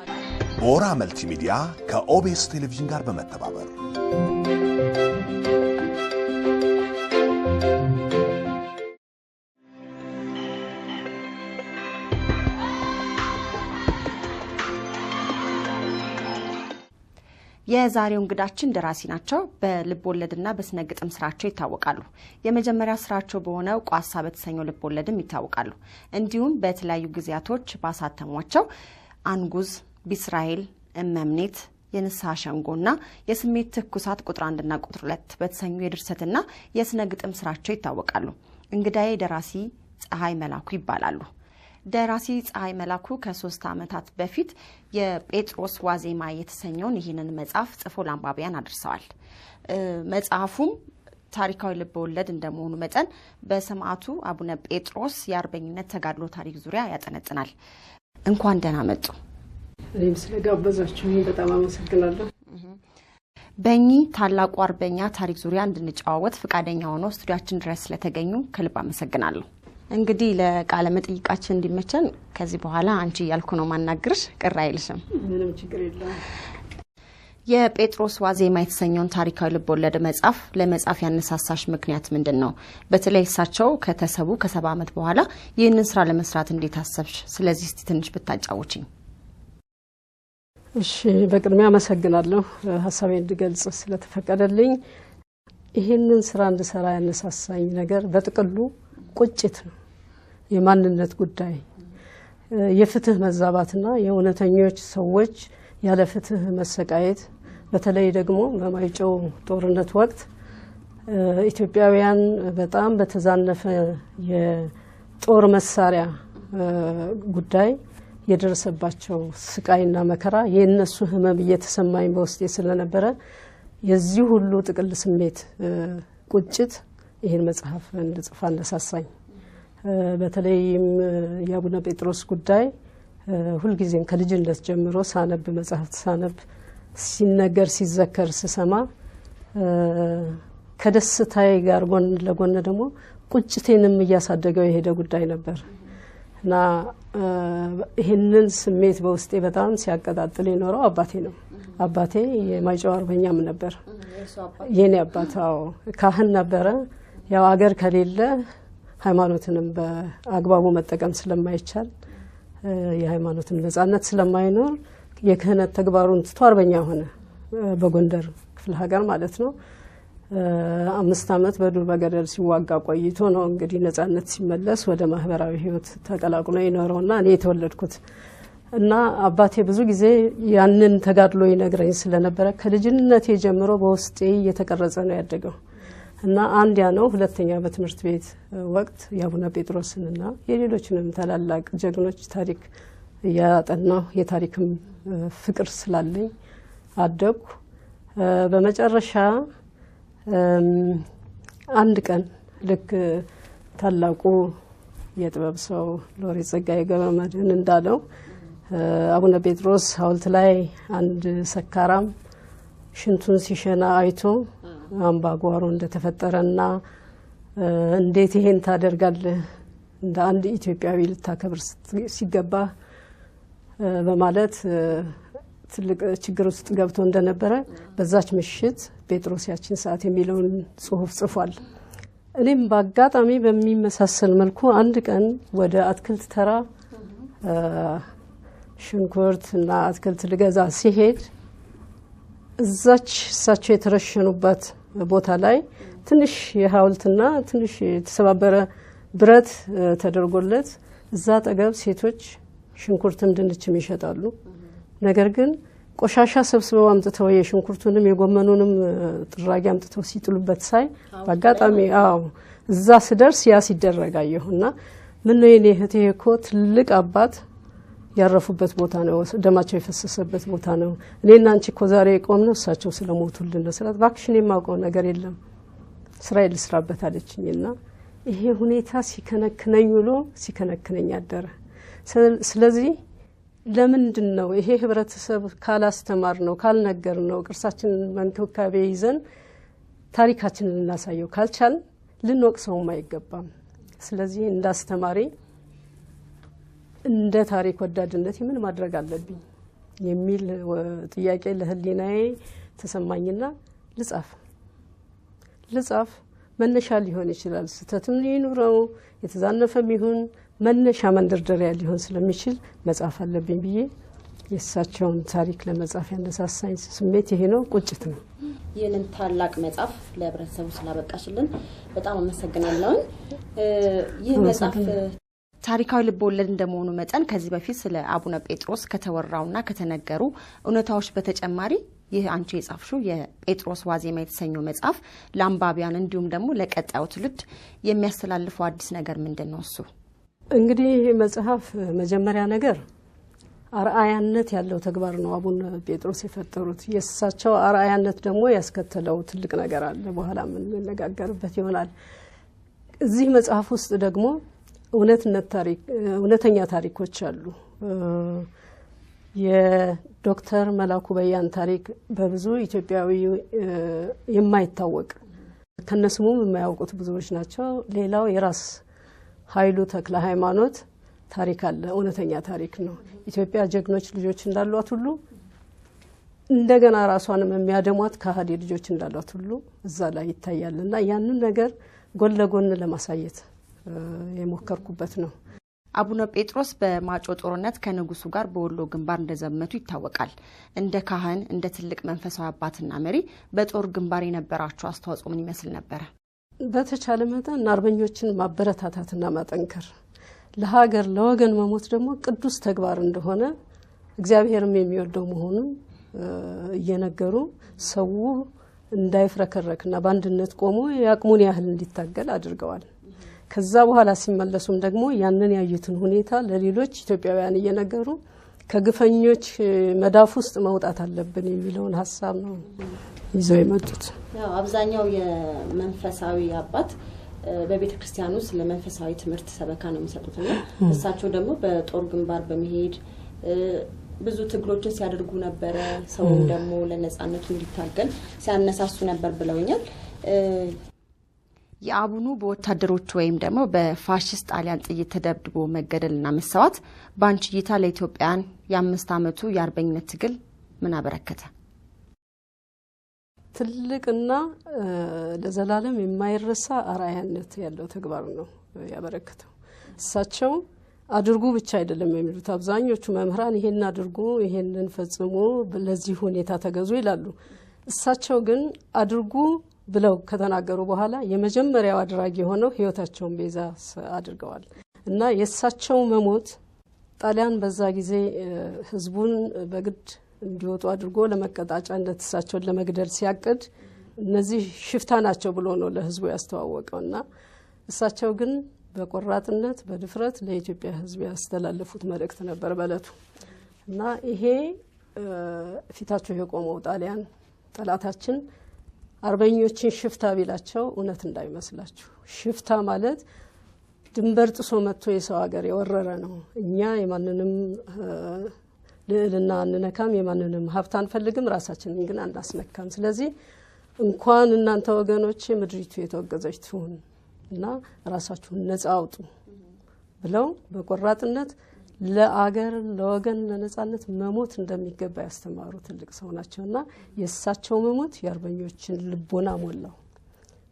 ቦራ መልቲሚዲያ ከኦቤስ ቴሌቪዥን ጋር በመተባበር የዛሬው እንግዳችን ደራሲ ናቸው። በልብ ወለድና በስነ ግጥም ስራቸው ይታወቃሉ። የመጀመሪያ ስራቸው በሆነው ቋሳ በተሰኘው ልብ ወለድም ይታወቃሉ። እንዲሁም በተለያዩ ጊዜያቶች ባሳተሟቸው አንጉዝ፣ ቢስራኤል፣ እመምኔት፣ የንስሐ ሸንጎና የስሜት ትኩሳት ቁጥር 1 እና ቁጥር 2 በተሰኙ የድርሰትና የስነ ግጥም ስራቸው ይታወቃሉ። እንግዳዬ ደራሲ ፀሐይ መላኩ ይባላሉ። ደራሲ ፀሐይ መላኩ ከ3 ዓመታት በፊት የጴጥሮስ ዋዜማ የተሰኘውን ይህንን መጽሐፍ ጽፎ ለአንባቢያን አድርሰዋል። መጽሐፉም ታሪካዊ ልቦለድ እንደመሆኑ መጠን በሰማዕቱ አቡነ ጴጥሮስ የአርበኝነት ተጋድሎ ታሪክ ዙሪያ ያጠነጥናል። እንኳን ደህና መጡ። እኔም ስለጋበዛችሁኝ በጣም አመሰግናለሁ። በእኚህ ታላቁ አርበኛ ታሪክ ዙሪያ እንድንጨዋወት ፈቃደኛ ሆነው ስቱዲያችን ድረስ ስለተገኙ ከልብ አመሰግናለሁ። እንግዲህ ለቃለ መጠይቃችን እንዲመቸን ከዚህ በኋላ አንቺ ያልኩ ነው ማናግርሽ፣ ቅር አይልሽም? ምንም ችግር የለም። የጴጥሮስ ዋዜማ የተሰኘውን ታሪካዊ ልቦለድ መጽሐፍ ለመጻፍ ያነሳሳሽ ምክንያት ምንድነው? በተለይ እሳቸው ከተሰቡ ከ70 ዓመት በኋላ ይህንን ስራ ለመስራት እንዴት አሰብሽ? ስለዚህ እስቲ ትንሽ ብታጫውቺኝ። እሺ፣ በቅድሚያ አመሰግናለሁ ሐሳቤን እንድገልጽ ስለተፈቀደልኝ። ይህንን ስራ እንድሰራ ያነሳሳኝ ነገር በጥቅሉ ቁጭት ነው። የማንነት ጉዳይ፣ የፍትህ መዛባትና የእውነተኞች ሰዎች ያለ ፍትህ መሰቃየት፣ በተለይ ደግሞ በማይጨው ጦርነት ወቅት ኢትዮጵያውያን በጣም በተዛነፈ የጦር መሳሪያ ጉዳይ የደረሰባቸው ስቃይና መከራ የነሱ ህመም እየተሰማኝ በውስጤ ስለነበረ የዚህ ሁሉ ጥቅል ስሜት ቁጭት ይሄን መጽሐፍ እንድጽፍ አነሳሳኝ። በተለይም የአቡነ ጴጥሮስ ጉዳይ ሁልጊዜም ከልጅነት ጀምሮ ሳነብ መጽሐፍት ሳነብ ሲነገር ሲዘከር ስሰማ ከደስታዬ ጋር ጎን ለጎን ደግሞ ቁጭቴንም እያሳደገው የሄደ ጉዳይ ነበር እና ይህንን ስሜት በውስጤ በጣም ሲያቀጣጥል የኖረው አባቴ ነው። አባቴ የማይጨው አርበኛም ነበር። የኔ አባት ካህን ነበረ። ያው አገር ከሌለ ሃይማኖትንም በአግባቡ መጠቀም ስለማይቻል የሃይማኖትን ነጻነት ስለማይኖር የክህነት ተግባሩን ትቶ አርበኛ ሆነ። በጎንደር ክፍለ ሀገር ማለት ነው። 5 ዓመት በዱር በገደል ሲዋጋ ቆይቶ ነው እንግዲህ ነጻነት ሲመለስ ወደ ማህበራዊ ህይወት ተቀላቅሎ የኖረውና እኔ የተወለድኩት እና አባቴ ብዙ ጊዜ ያንን ተጋድሎ ይነግረኝ ስለነበረ ከልጅነቴ ጀምሮ በውስጤ እየተቀረጸ ነው ያደገው እና አንድ ያ ነው። ሁለተኛ በትምህርት ቤት ወቅት የአቡነ ጴጥሮስንና የሌሎችንም ታላላቅ ጀግኖች ታሪክ ያጠናው የታሪክም ፍቅር ስላለኝ አደግኩ። በመጨረሻ አንድ ቀን ልክ ታላቁ የጥበብ ሰው ሎሬት ጸጋዬ ገብረመድኅን እንዳለው አቡነ ጴጥሮስ ሐውልት ላይ አንድ ሰካራም ሽንቱን ሲሸና አይቶ አምባጓሮ እንደተፈጠረና እንዴት ይሄን ታደርጋለህ እንደ አንድ ኢትዮጵያዊ ልታከብር ሲገባ በማለት ትልቅ ችግር ውስጥ ገብቶ እንደነበረ በዛች ምሽት ጴጥሮስ ያችን ሰዓት የሚለውን ጽሑፍ ጽፏል። እኔም በአጋጣሚ በሚመሳሰል መልኩ አንድ ቀን ወደ አትክልት ተራ ሽንኩርትና አትክልት ልገዛ ሲሄድ እዛች እሳቸው የተረሸኑበት ቦታ ላይ ትንሽ የሐውልትና ትንሽ የተሰባበረ ብረት ተደርጎለት እዛ አጠገብ ሴቶች ሽንኩርትም ድንችም ይሸጣሉ። ነገር ግን ቆሻሻ ሰብስበው አምጥተው የሽንኩርቱንም የጎመኑንም ጥራጊ አምጥተው ሲጥሉበት ሳይ በአጋጣሚ እዛ ስደርስ ያ ሲደረጋየሁና ምን ነው የኔ እህቴ እኮ ትልቅ አባት ያረፉበት ቦታ ነው፣ ደማቸው የፈሰሰበት ቦታ ነው። እኔና አንቺ እኮ ዛሬ ቆምነው እሳቸው ስለሞቱልን ነው ስላት ባክሽን የማውቀው ነገር የለም እስራኤል ስራበት አለችኝና ይሄ ሁኔታ ሲከነክነኝ ውሎ ሲከነክነኝ አደረ። ስለዚህ ለምንድን ነው ይሄ ህብረተሰብ ካላስተማር ነው ካልነገር ነው ቅርሳችንን መንከባከብ ይዘን ታሪካችንን እናሳየው ካልቻል ልንወቅሰውም አይገባም። ስለዚህ እንዳስተማሪ እንደ ታሪክ ወዳድነት ምን ማድረግ አለብኝ የሚል ጥያቄ ለህሊናዬ ተሰማኝና ልጻፍ መነሻ ሊሆን ይችላል። ስተትም ይኑረው የተዛነፈም ይሁን መነሻ መንደርደሪያ ሊሆን ስለሚችል መጻፍ አለብኝ ብዬ የእሳቸውን ታሪክ ለመጻፍ ያነሳሳኝ ስሜት ይሄ ነው፣ ቁጭት ነው። ይህንን ታላቅ መጽሐፍ ለህብረተሰቡ ስላበቃሽልን በጣም አመሰግናለሁ። ይህ መጽሐፍ ታሪካዊ ልቦለድ እንደመሆኑ መጠን ከዚህ በፊት ስለ አቡነ ጴጥሮስ ከተወራውና ከተነገሩ እውነታዎች በተጨማሪ ይህ አንቺ የጻፍሽው የጴጥሮስ ዋዜማ የተሰኘው መጽሐፍ ለአንባቢያን እንዲሁም ደግሞ ለቀጣዩ ትውልድ የሚያስተላልፈው አዲስ ነገር ምንድነው? እሱ እንግዲህ መጽሐፍ መጀመሪያ ነገር አርአያነት ያለው ተግባር ነው አቡነ ጴጥሮስ የፈጠሩት። የእሳቸው አርአያነት ደግሞ ያስከተለው ትልቅ ነገር አለ። በኋላ ምን እንነጋገርበት ይሆናል። እዚህ መጽሐፍ ውስጥ ደግሞ እውነተኛ ታሪኮች አሉ። የዶክተር መላኩ በያን ታሪክ በብዙ ኢትዮጵያዊ የማይታወቅ ከነስሙም የማያውቁት ብዙዎች ናቸው። ሌላው የራስ ኃይሉ ተክለ ሃይማኖት ታሪክ አለ። እውነተኛ ታሪክ ነው። ኢትዮጵያ ጀግኖች ልጆች እንዳሏት ሁሉ እንደገና ራሷንም የሚያደሟት ከሃዲ ልጆች እንዳሏት ሁሉ እዛ ላይ ይታያልና ያንን ነገር ጎን ለጎን ለማሳየት የሞከርኩበት ነው። አቡነ ጴጥሮስ በማጮ ጦርነት ከንጉሱ ጋር በወሎ ግንባር እንደዘመቱ ይታወቃል። እንደ ካህን እንደ ትልቅ መንፈሳዊ አባትና መሪ በጦር ግንባር የነበራቸው አስተዋጽኦ ምን ይመስል ነበር? በተቻለ መጠን አርበኞችን ማበረታታትና ማጠንከር፣ ለሀገር ለወገን መሞት ደግሞ ቅዱስ ተግባር እንደሆነ እግዚአብሔርም የሚወደው መሆኑን እየነገሩ ሰው እንዳይፍረከረክና በአንድነት ቆሞ ያቅሙን ያህል እንዲታገል አድርገዋል። ከዛ በኋላ ሲመለሱም ደግሞ ያንን ያዩትን ሁኔታ ለሌሎች ኢትዮጵያውያን እየነገሩ ከግፈኞች መዳፍ ውስጥ መውጣት አለብን የሚለውን ሐሳብ ነው ይዘው የመጡት። ያው አብዛኛው የመንፈሳዊ አባት በቤተ ክርስቲያኑ ስለ መንፈሳዊ ትምህርት ሰበካ ነው የሚሰጡትና እሳቸው ደግሞ በጦር ግንባር በመሄድ ብዙ ትግሎችን ሲያደርጉ ነበር። ሰው ደግሞ ለነጻነቱ እንዲታገል ሲያነሳሱ ነበር ብለውኛል። የአቡኑ በወታደሮች ወይም ደግሞ በፋሺስት ጣሊያን ጥይት ተደብድቦ መገደልና መሰዋት ባንቺ እይታ ለኢትዮጵያን የ5 ዓመቱ የአርበኝነት ትግል ምን አበረከተ? ትልቅና ለዘላለም የማይረሳ አርአያነት ያለው ተግባር ነው ያበረከተው። እሳቸው አድርጉ ብቻ አይደለም የሚሉት። አብዛኞቹ መምህራን ይሄን አድርጉ፣ ይሄንን ፈጽሙ፣ ለዚህ ሁኔታ ተገዙ ይላሉ። እሳቸው ግን አድርጉ ብለው ከተናገሩ በኋላ የመጀመሪያው አድራጊ ሆነው ህይወታቸውን ቤዛ አድርገዋል እና የእሳቸው መሞት ጣሊያን በዛ ጊዜ ህዝቡን በግድ እንዲወጡ አድርጎ ለመቀጣጫ እንደተሳቸውን ለመግደል ሲያቅድ እነዚህ ሽፍታ ናቸው ብሎ ነው ለህዝቡ ያስተዋወቀውና እሳቸው ግን በቆራጥነት በድፍረት ለኢትዮጵያ ህዝብ ያስተላለፉት መልእክት ነበር በለቱ እና ይሄ ፊታቸው የቆመው ጣሊያን ጠላታችን አርበኞችን ሽፍታ ቢላቸው እውነት እንዳይመስላችሁ። ሽፍታ ማለት ድንበር ጥሶ መጥቶ የሰው ሀገር የወረረ ነው። እኛ የማንንም ልዕልና አንነካም፣ የማንንም ሀብት አንፈልግም፣ ራሳችንን ግን አናስነካም። ስለዚህ እንኳን እናንተ ወገኖች ምድሪቱ የተወገዘች ትሁን እና ራሳችሁን ነጻ አውጡ ብለው በቆራጥነት ለአገር ለወገን ለነጻነት መሞት እንደሚገባ ያስተማሩ ትልቅ ሰው ናቸውና የእሳቸው መሞት የአርበኞችን ልቦና ሞላው፣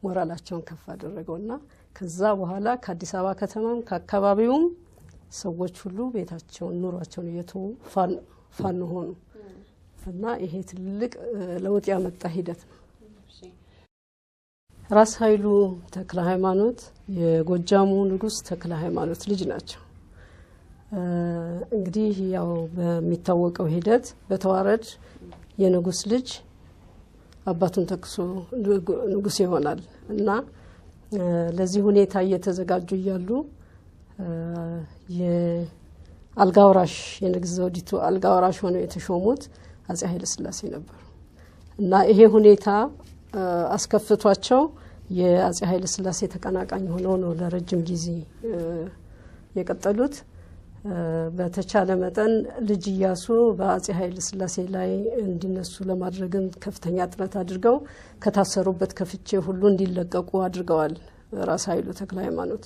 ሞራላቸውን ከፍ አደረገውና ከዛ በኋላ ከአዲስ አበባ ከተማም ከአካባቢውም ሰዎች ሁሉ ቤታቸውን ኑሯቸውን እየተው ፋኖ ሆኑ እና ይሄ ትልቅ ለውጥ ያመጣ ሂደት ነው። ራስ ኃይሉ ተክለ ሃይማኖት የጎጃሙ ንጉስ ተክለ ሃይማኖት ልጅ ናቸው። እንግዲህ ያው በሚታወቀው ሂደት በተዋረድ የንጉስ ልጅ አባቱን ተክሶ ንጉስ ይሆናል እና ለዚህ ሁኔታ እየተዘጋጁ ይያሉ የአልጋውራሽ የንግስ ዘውዲቱ አልጋውራሽ ሆነው የተሾሙት አፄ ኃይለ ሥላሴ ነበሩ እና ይሄ ሁኔታ አስከፍቷቸው የአፄ ኃይለ ሥላሴ ተቀናቃኝ ሆነው ነው ለረጅም ጊዜ የቀጠሉት። በተቻለ መጠን ልጅ ኢያሱ በአፄ ኃይለ ሥላሴ ላይ እንዲነሱ ለማድረግም ከፍተኛ ጥረት አድርገው ከታሰሩበት ከፍቼ ሁሉ እንዲለቀቁ አድርገዋል ራስ ኃይሉ ተክለ ሃይማኖት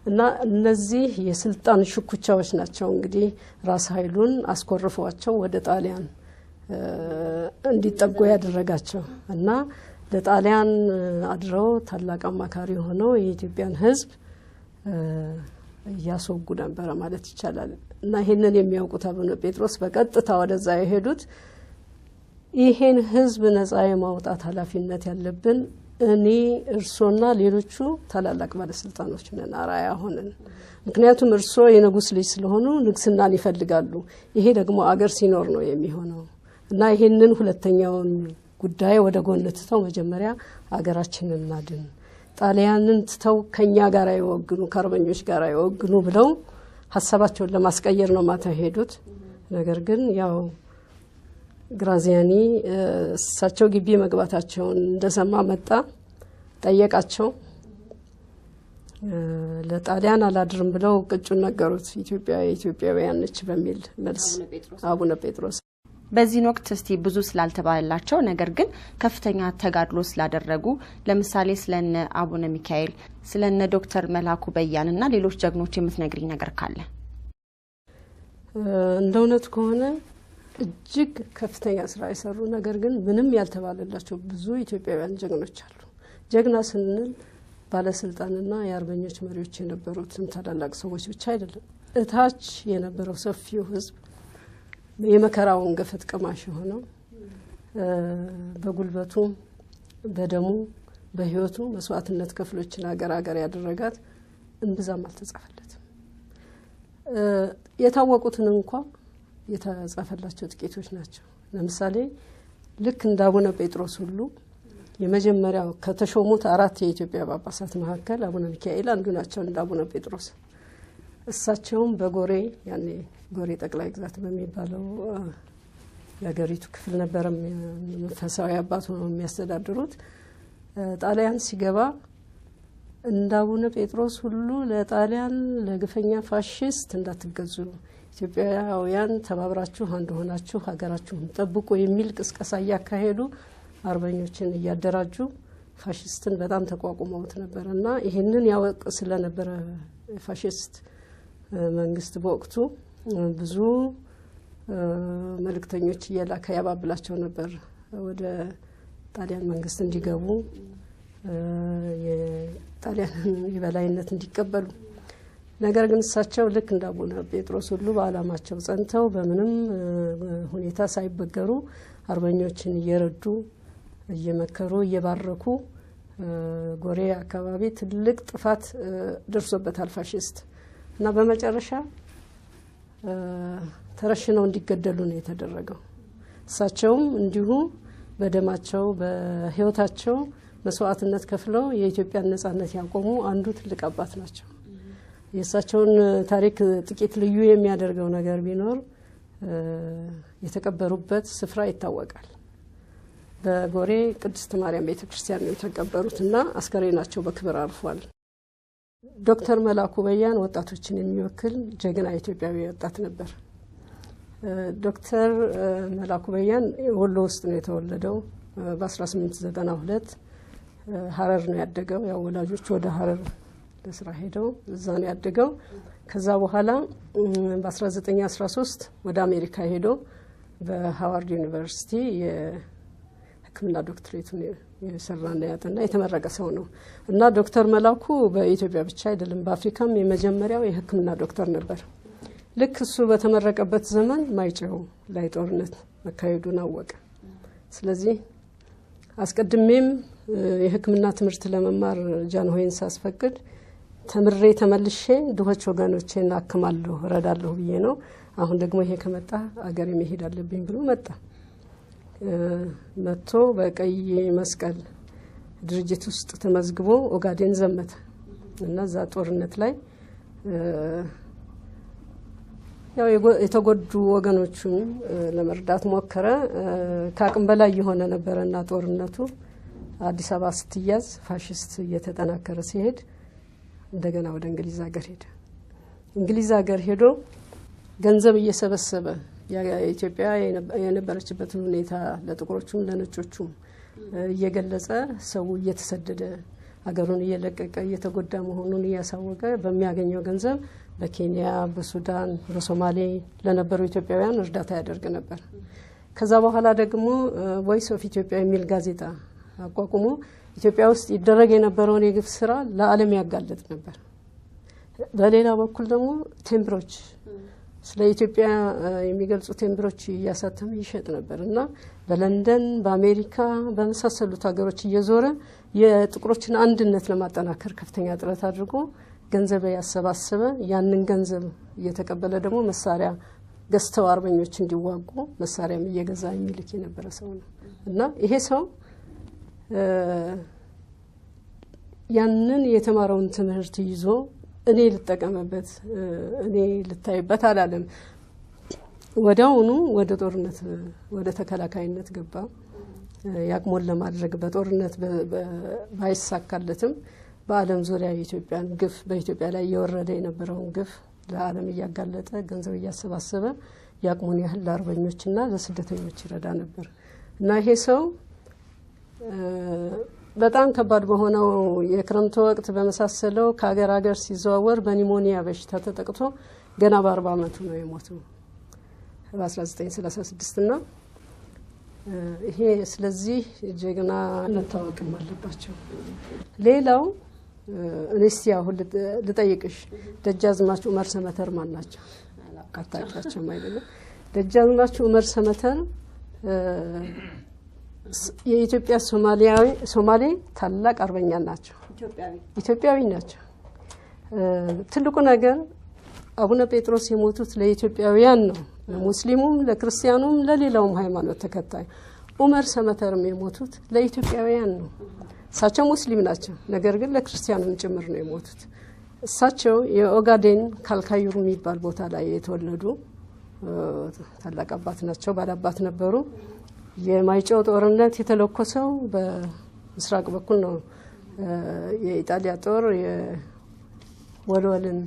እና እነዚህ የስልጣን ሽኩቻዎች ናቸው እንግዲህ ራስ ኃይሉን አስኮርፈዋቸው ወደ ጣሊያን እንዲጠጉ ያደረጋቸው እና ለጣሊያን አድረው ታላቅ አማካሪ ሆነው የኢትዮጵያን ሕዝብ ያስወጉ ነበር ማለት ይቻላል እና ይሄንን የሚያውቁት አቡነ ጴጥሮስ በቀጥታ ወደዛ የሄዱት ይሄን ሕዝብ ነፃ የማውጣት ኃላፊነት ያለብን እኔ እርሶና ሌሎቹ ታላላቅ ባለስልጣኖች ነን አራያ ሆነን። ምክንያቱም እርሶ የንጉስ ልጅ ስለሆኑ ንግስናን ይፈልጋሉ። ይሄ ደግሞ አገር ሲኖር ነው የሚሆነው እና ይሄንን ሁለተኛውን ጉዳይ ወደ ጎን ትተው መጀመሪያ አገራችንን እናድን፣ ጣሊያንን ትተው ከኛ ጋር አይወግኑ፣ ከአርበኞች ጋር አይወግኑ ብለው ሐሳባቸውን ለማስቀየር ነው ማታ ሄዱት። ነገር ግን ያው ግራዚያኒ እሳቸው ግቢ መግባታቸውን እንደሰማ መጣ፣ ጠየቃቸው። ለጣሊያን አላድርም ብለው ቅጩን ነገሩት። ኢትዮጵያውያን ነች በሚል መልስ አቡነ ጴጥሮስ በዚህ ወቅት እስቲ ብዙ ስላልተባለላቸው ነገር ግን ከፍተኛ ተጋድሎ ስላደረጉ ለምሳሌ ስለነ አቡነ ሚካኤል ስለነ ዶክተር መላኩ በያንና ሌሎች ጀግኖች የምትነግሪኝ ነገር ካለ? እንደውነት ከሆነ እጅግ ከፍተኛ ስራ የሰሩ ነገር ግን ምንም ያልተባለላቸው ብዙ ኢትዮጵያውያን ጀግኖች አሉ። ጀግና ስንል ባለስልጣንና የአርበኞች መሪዎች የነበሩትም ታላላቅ ሰዎች ብቻ አይደለም። እታች የነበረው ሰፊው ህዝብ የመከራውን ገፈት ቀማሽ ሆነው በጉልበቱ በደሙ በህይወቱ መስዋዕትነት ከፍሎችን አገር ያደረጋት እንብዛም አልተጻፈለትም። የታወቁትን እንኳን የተጻፈላቸው ጥቂቶች ናቸው። ለምሳሌ ልክ እንደ አቡነ ጴጥሮስ ሁሉ የመጀመሪያው ከተሾሙት 4 የኢትዮጵያ ጳጳሳት መካከል አቡነ ሚካኤል አንዱ ናቸው። እንደ አቡነ ጴጥሮስ እሳቸውም በጎሬ ያኔ ጎሬ ጠቅላይ ግዛት በሚባለው የሀገሪቱ ክፍል ነበር መንፈሳዊ አባት ሆነው የሚያስተዳድሩት። ጣሊያን ሲገባ እንደ አቡነ ጴጥሮስ ሁሉ ለጣሊያን ለግፈኛ ፋሽስት እንዳትገዙ፣ ኢትዮጵያውያን ተባብራችሁ አንድ ሆናችሁ ሀገራችሁን ጠብቁ የሚል ቅስቀሳ ያካሄዱ አርበኞችን እያደራጁ ፋሽስትን በጣም ተቋቁመውት ነበርና ይሄንን ያወቅ ስለነበረ ፋሽስት መንግስት በወቅቱ ብዙ መልእክተኞች እየላከ ያባብላቸው ነበር ወደ ጣሊያን መንግስት እንዲገቡ፣ የጣሊያን የበላይነት እንዲቀበሉ። ነገር ግን እሳቸው ልክ እንደ አቡነ ጴጥሮስ ሁሉ በዓላማቸው ጸንተው በምንም ሁኔታ ሳይበገሩ አርበኞችን እየረዱ እየመከሩ እየባረኩ ጎሬ አካባቢ ትልቅ ጥፋት ደርሶበታል ፋሽስት እና በመጨረሻ ተረሽነው እንዲገደሉ ነው የተደረገው። እሳቸውም እንዲሁ በደማቸው በህይወታቸው መስዋዕትነት ከፍለው የኢትዮጵያን ነጻነት ያቆሙ አንዱ ትልቅ አባት ናቸው። የእሳቸውን ታሪክ ጥቂት ልዩ የሚያደርገው ነገር ቢኖር የተቀበሩበት ስፍራ ይታወቃል። በጎሬ ቅድስት ማርያም ቤተክርስቲያን ነው የተቀበሩትና አስከሬናቸው በክብር አርፏል። ዶክተር መላኩ በያን ወጣቶችን የሚወክል ጀግና ኢትዮጵያዊ ወጣት ነበር። ዶክተር መላኩ በያን ወሎ ውስጥ ነው የተወለደው። በ1892 ሀረር ነው ያደገው። ያው ወላጆቹ ወደ ሀረር ለስራ ሄደው እዛ ነው ያደገው። ከዛ በኋላ በ1913 ወደ አሜሪካ ሄዶ በሃዋርድ ዩኒቨርሲቲ የሕክምና ዶክትሬቱን የሰራና ያጠና የተመረቀ ሰው ነው እና ዶክተር መላኩ በኢትዮጵያ ብቻ አይደለም በአፍሪካም የመጀመሪያው የሕክምና ዶክተር ነበር። ልክ እሱ በተመረቀበት ዘመን ማይጨው ላይ ጦርነት መካሄዱን አወቀ። ስለዚህ አስቀድሜም የሕክምና ትምህርት ለመማር ጃንሆይን ሳስፈቅድ ተምሬ ተመልሼ ድሆች ወገኖቼን አክማለሁ እረዳለሁ ብዬ ነው። አሁን ደግሞ ይሄ ከመጣ አገሬ መሄድ አለብኝ ብሎ መጣ። መጥቶ በቀይ መስቀል ድርጅት ውስጥ ተመዝግቦ ኦጋዴን ዘመተ እና እዛ ጦርነት ላይ ያው የተጎዱ ወገኖቹን ለመርዳት ሞከረ። ከአቅም በላይ የሆነ ነበርና ጦርነቱ አዲስ አበባ ስትያዝ ፋሽስት እየተጠናከረ ሲሄድ እንደገና ወደ እንግሊዝ ሀገር ሄደ። እንግሊዝ ሀገር ሄዶ ገንዘብ እየሰበሰበ የኢትዮጵያ የነበረችበትን ሁኔታ ለጥቁሮቹም ለነጮቹም እየገለጸ ሰው እየተሰደደ ሀገሩን እየለቀቀ እየተጎዳ መሆኑን እያሳወቀ በሚያገኘው ገንዘብ በኬንያ፣ በሱዳን፣ በሶማሌ ለነበሩ ኢትዮጵያውያን እርዳታ ያደርግ ነበር። ከዛ በኋላ ደግሞ ቮይስ ኦፍ ኢትዮጵያ የሚል ጋዜጣ አቋቁሞ ኢትዮጵያ ውስጥ ይደረግ የነበረውን የግፍ ስራ ለዓለም ያጋለጥ ነበር። በሌላ በኩል ደግሞ ቴምብሮች ስለ ኢትዮጵያ የሚገልጹ ቴምብሮች እያሳተመ ይሸጥ ነበር እና በለንደን በአሜሪካ በመሳሰሉት ሀገሮች እየዞረ የጥቁሮችን አንድነት ለማጠናከር ከፍተኛ ጥረት አድርጎ ገንዘብ ያሰባሰበ ያንን ገንዘብ እየተቀበለ ደግሞ መሳሪያ ገዝተው አርበኞች እንዲዋጉ መሳሪያም እየገዛ የሚልክ የነበረ ሰው ነው እና ይሄ ሰው ያንን የተማረውን ትምህርት ይዞ እኔ ልጠቀምበት እኔ ልታይበት አላለም። ወዲያውኑ ወደ ጦርነት ወደ ተከላካይነት ገባ። ያቅሞን ለማድረግ በጦርነት ባይሳካለትም በዓለም ዙሪያ የኢትዮጵያን ግፍ በኢትዮጵያ ላይ የወረደ የነበረውን ግፍ ለዓለም እያጋለጠ ገንዘብ እያሰባሰበ ያቅሙን ያህል ለአርበኞችና ለስደተኞች ይረዳ ነበር እና ይሄ ሰው በጣም ከባድ በሆነው የክረምት ወቅት በመሳሰለው ከሀገር ሀገር ሲዘዋወር በኒሞኒያ በሽታ ተጠቅቶ ገና በ40 ዓመቱ ነው የሞተው በ1936 እና ይሄ ስለዚህ ጀግና መታወቅም አለባቸው። ሌላው እኔስቲ አሁን ልጠይቅሽ ደጃዝማች ዑመር ሰመተር ማን ናቸው? አታውቂያቸውም አይደለም? ደጃዝማች ዑመር ሰመተር የኢትዮጵያ ሶማሌ ታላቅ አርበኛ ናቸው። ኢትዮጵያዊ ናቸው። ትልቁ ነገር አቡነ ጴጥሮስ የሞቱት ለኢትዮጵያውያን ነው፣ ለሙስሊሙም ለክርስቲያኑም ለሌላውም ሃይማኖት ተከታይ። ዑመር ሰመተርም የሞቱት ለኢትዮጵያውያን ነው። እሳቸው ሙስሊም ናቸው፣ ነገር ግን ለክርስቲያኑም ጭምር ነው የሞቱት። እሳቸው የኦጋዴን ካልካዩሩ የሚባል ቦታ ላይ የተወለዱ ታላቅ አባት ናቸው፣ ባላባት ነበሩ። የማይጨው ጦርነት የተለኮሰው በምስራቅ በኩል ነው። የኢጣሊያ ጦር የወልወልን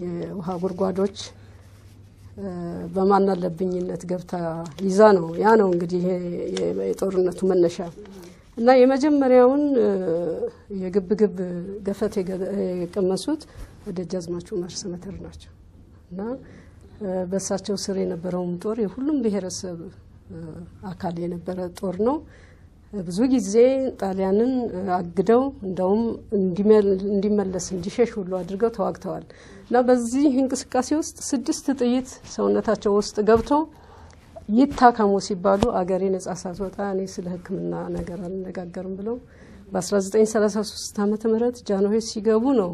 የውሃ ጉድጓዶች በማናለብኝነት ገብታ ይዛ ነው። ያ ነው እንግዲህ የጦርነቱ መነሻ እና የመጀመሪያውን የግብግብ ገፈት የቀመሱት ደጃዝማች ዑመር ሰመተር ናቸው እና በእሳቸው ስር የነበረውም ጦር የሁሉም ብሔረሰብ አካል የነበረ ጦር ነው። ብዙ ጊዜ ጣሊያንን አግደው እንደውም እንዲመለስ እንዲሸሽ ሁሉ አድርገው ተዋግተዋል እና በዚህ እንቅስቃሴ ውስጥ 6 ጥይት ሰውነታቸው ውስጥ ገብተው ይታከሙ ሲባሉ አገሬ ነጻ ሳትወጣ እኔ ስለ ሕክምና ነገር አልነጋገርም ብለው በ1933 ዓመተ ምህረት ጃንሆይ ሲገቡ ነው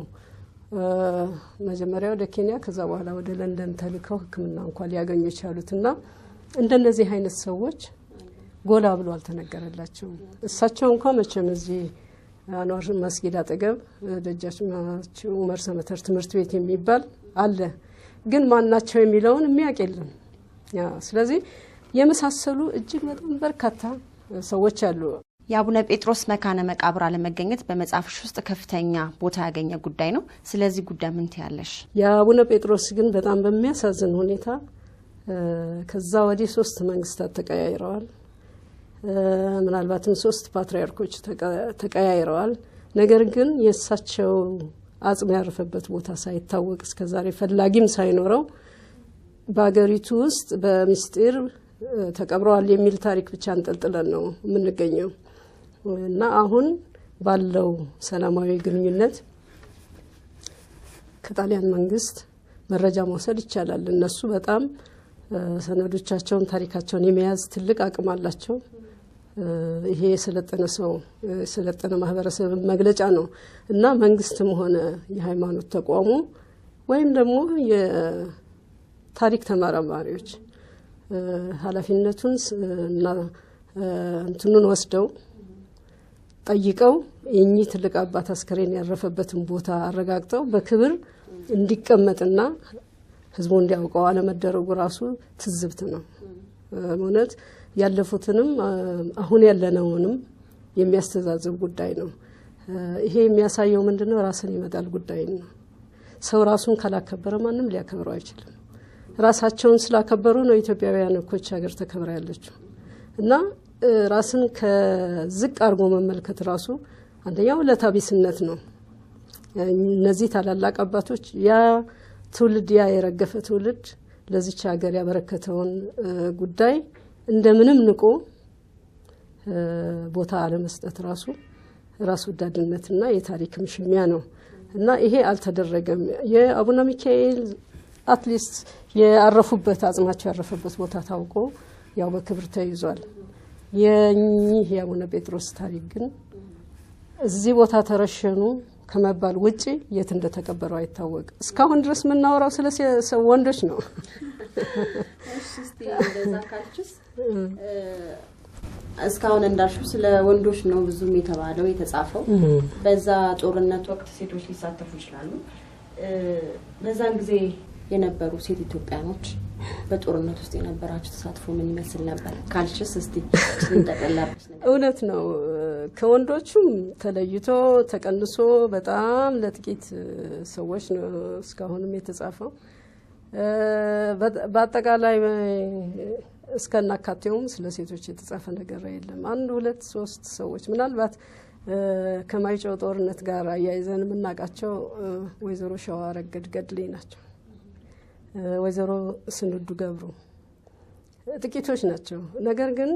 መጀመሪያ ወደ ኬንያ ከዛ በኋላ ወደ ለንደን ተልከው ሕክምና እንኳን ሊያገኙ የቻሉትና እንደነዚህ አይነት ሰዎች ጎላ ብሎ አልተነገረላቸውም። እሳቸው እንኳን መቼም እዚህ አንዋር መስጊድ አጠገብ ደጃዝማች ዑመር ሰመተር ትምህርት ቤት የሚባል አለ፣ ግን ማናቸው የሚለውን የሚያውቅ የለም። ስለዚህ የመሳሰሉ እጅግ በጣም በርካታ ሰዎች አሉ። የአቡነ ጴጥሮስ መካነ መቃብር አለመገኘት በመጽሐፍሽ ውስጥ ከፍተኛ ቦታ ያገኘ ጉዳይ ነው። ስለዚህ ጉዳይ ምን ትያለሽ? የአቡነ ጴጥሮስ ግን በጣም በሚያሳዝን ሁኔታ ከዛ ወዲህ 3 መንግስታት ተቀያይረዋል። ምናልባትም 3 ፓትርያርኮች ተቀያይረዋል። ነገር ግን የእሳቸው አጽም ያረፈበት ቦታ ሳይታወቅ እስከዛሬ ፈላጊም ሳይኖረው በአገሪቱ ውስጥ በሚስጢር ተቀብረዋል የሚል ታሪክ ብቻ እንጠልጥለን ነው የምንገኘው እና አሁን ባለው ሰላማዊ ግንኙነት ከጣሊያን መንግስት መረጃ መውሰድ ይቻላል። እነሱ በጣም ሰነዶቻቸውን ታሪካቸውን የመያዝ ትልቅ አቅም አላቸው። ይሄ የሰለጠነ ሰው የሰለጠነ ማህበረሰብ መግለጫ ነው እና መንግስትም ሆነ የሃይማኖት ተቋሙ ወይም ደግሞ የታሪክ ተመራማሪዎች ኃላፊነቱን እና እንትኑን ወስደው ጠይቀው የኚህ ትልቅ አባት አስከሬን ያረፈበትን ቦታ አረጋግጠው በክብር እንዲቀመጥና ህዝቡ እንዲያውቀው አለመደረጉ ራሱ ትዝብት ነው። ማለት ያለፉትንም አሁን ያለነውንም የሚያስተዛዝብ ጉዳይ ነው። ይሄ የሚያሳየው ምንድነው? ራስን ይመጣል ጉዳይ ነው። ሰው ራሱን ካላከበረ ማንም ሊያከብረው አይችልም። ራሳቸውን ስላከበሩ ነው ኢትዮጵያውያን እኮች ሀገር ተከብራ ያለችው እና ራስን ከዝቅ አርጎ መመልከት ራሱ አንደኛው ለታቢስነት ነው። እነዚህ ታላላቅ አባቶች ያ ትውልድ ያ የረገፈ ትውልድ ለዚች ሀገር ያበረከተውን ጉዳይ እንደምንም ንቆ ቦታ አለመስጠት ራሱ ራስ ወዳድነትና የታሪክም ሽሚያ ነው እና ይሄ አልተደረገም። የአቡነ ሚካኤል አትሊስት ያረፉበት አጽማቸው ያረፈበት ቦታ ታውቆ ያው በክብር ተይዟል። የኚህ የአቡነ ጴጥሮስ ታሪክ ግን እዚህ ቦታ ተረሸኑ ከመባል ውጪ የት እንደተቀበረው አይታወቅም። እስካሁን ድረስ የምናወራው ስለ ወንዶች ነው። እሺ እስቲ እንደዛ ካልችስ እስካሁን እንዳልሽው ስለ ወንዶች ነው ብዙም የተባለው የተጻፈው። በዛ ጦርነት ወቅት ሴቶች ሊሳተፉ ይችላሉ። በዛን ጊዜ የነበሩ ሴት ኢትዮጵያኖች በጦርነት ውስጥ የነበራቸው ተሳትፎ ምን ይመስል ነበር ካልችስ እስቲ እንጠቅላላሽ ነገር። እውነት ነው ከወንዶቹም ተለይቶ ተቀንሶ በጣም ለጥቂት ሰዎች ነው እስካሁንም የተጻፈው። በአጠቃላይ እስከናካቴውም ስለ ሴቶች የተጻፈ ነገር የለም። 1 2 3 ሰዎች ምናልባት ከማይጨው ጦርነት ጋር አያይዘን የምናውቃቸው ወይዘሮ ሸዋረገድ ገድሌ ናቸው። ወይዘሮ ስንዱ ገብሩ ጥቂቶች ናቸው። ነገር ግን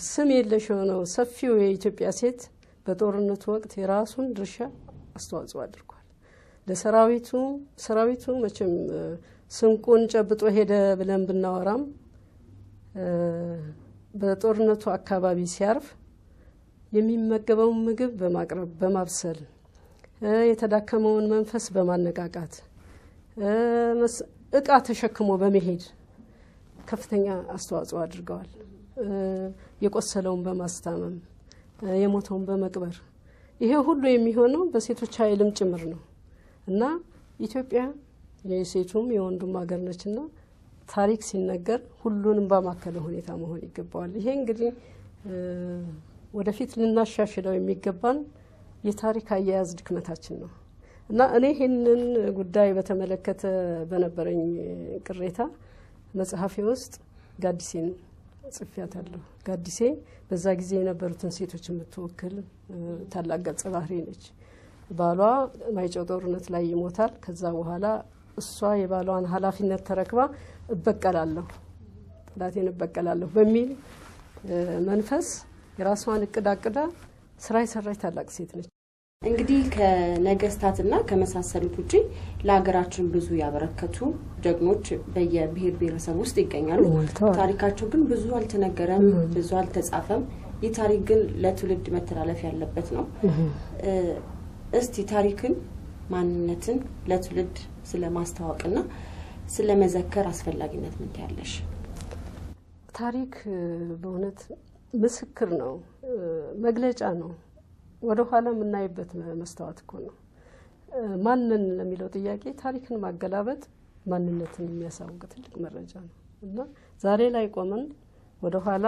ስም የለሽ ሆነው ሰፊው የኢትዮጵያ ሴት በጦርነቱ ወቅት የራሱን ድርሻ አስተዋጽኦ አድርጓል። ሰራዊቱ መቼም ስንቁን ጨብጦ ሄደ ብለን ብናወራም በጦርነቱ አካባቢ ሲያርፍ የሚመገበውን ምግብ በማቅረብ በማብሰል የተዳከመውን መንፈስ በማነቃቃት እቃ ተሸክሞ በመሄድ ከፍተኛ አስተዋጽኦ አድርገዋል። የቆሰለውን በማስታመም የሞተውን በመቅበር ይሄ ሁሉ የሚሆነው በሴቶች ኃይልም ጭምር ነው እና ኢትዮጵያ የሴቱም የወንዱም ሀገር ነችና ታሪክ ሲነገር ሁሉንም በማከለ ሁኔታ መሆን ይገባዋል። ይሄ እንግዲህ ወደፊት ልናሻሽለው የሚገባን የታሪክ አያያዝ ድክመታችን ነው እና እኔ ይሄንን ጉዳይ በተመለከተ በነበረኝ ቅሬታ መጽሐፌ ውስጥ ጋዲሴን ጽፌያታለሁ። ጋዲሴ በዛ ጊዜ የነበሩትን ሴቶች የምትወክል ታላቅ ገጸ ባህሪ ነች። ባሏ ማይጨው ጦርነት ላይ ይሞታል። ከዛ በኋላ እሷ የባሏን ኃላፊነት ተረክባ እበቀላለሁ ጥላቴን እበቀላለሁ በሚል መንፈስ የራሷን እቅድ ስራ የሰራች ታላቅ ሴት ነች። እንግዲህ ከነገስታትና ከመሳሰሉት ውጪ ለሀገራችን ብዙ ያበረከቱ ጀግኖች በየብሔር ብሔረሰብ ውስጥ ይገኛሉ። ታሪካቸው ግን ብዙ አልተነገረም፣ ብዙ አልተጻፈም። ይህ ታሪክ ግን ለትውልድ መተላለፍ ያለበት ነው። እስቲ ታሪክን ማንነትን ለትውልድ ስለማስተዋወቅና ስለመዘከር አስፈላጊነት ምን ትያለሽ? ታሪክ በእውነት ምስክር ነው፣ መግለጫ ነው። ወደ ኋላ የምናይበት መስታወት እኮ ነው። ማንን ለሚለው ጥያቄ ታሪክን ማገላበጥ ማንነትን የሚያሳውቅ ትልቅ መረጃ ነው እና ዛሬ ላይ ቆመን ወደ ኋላ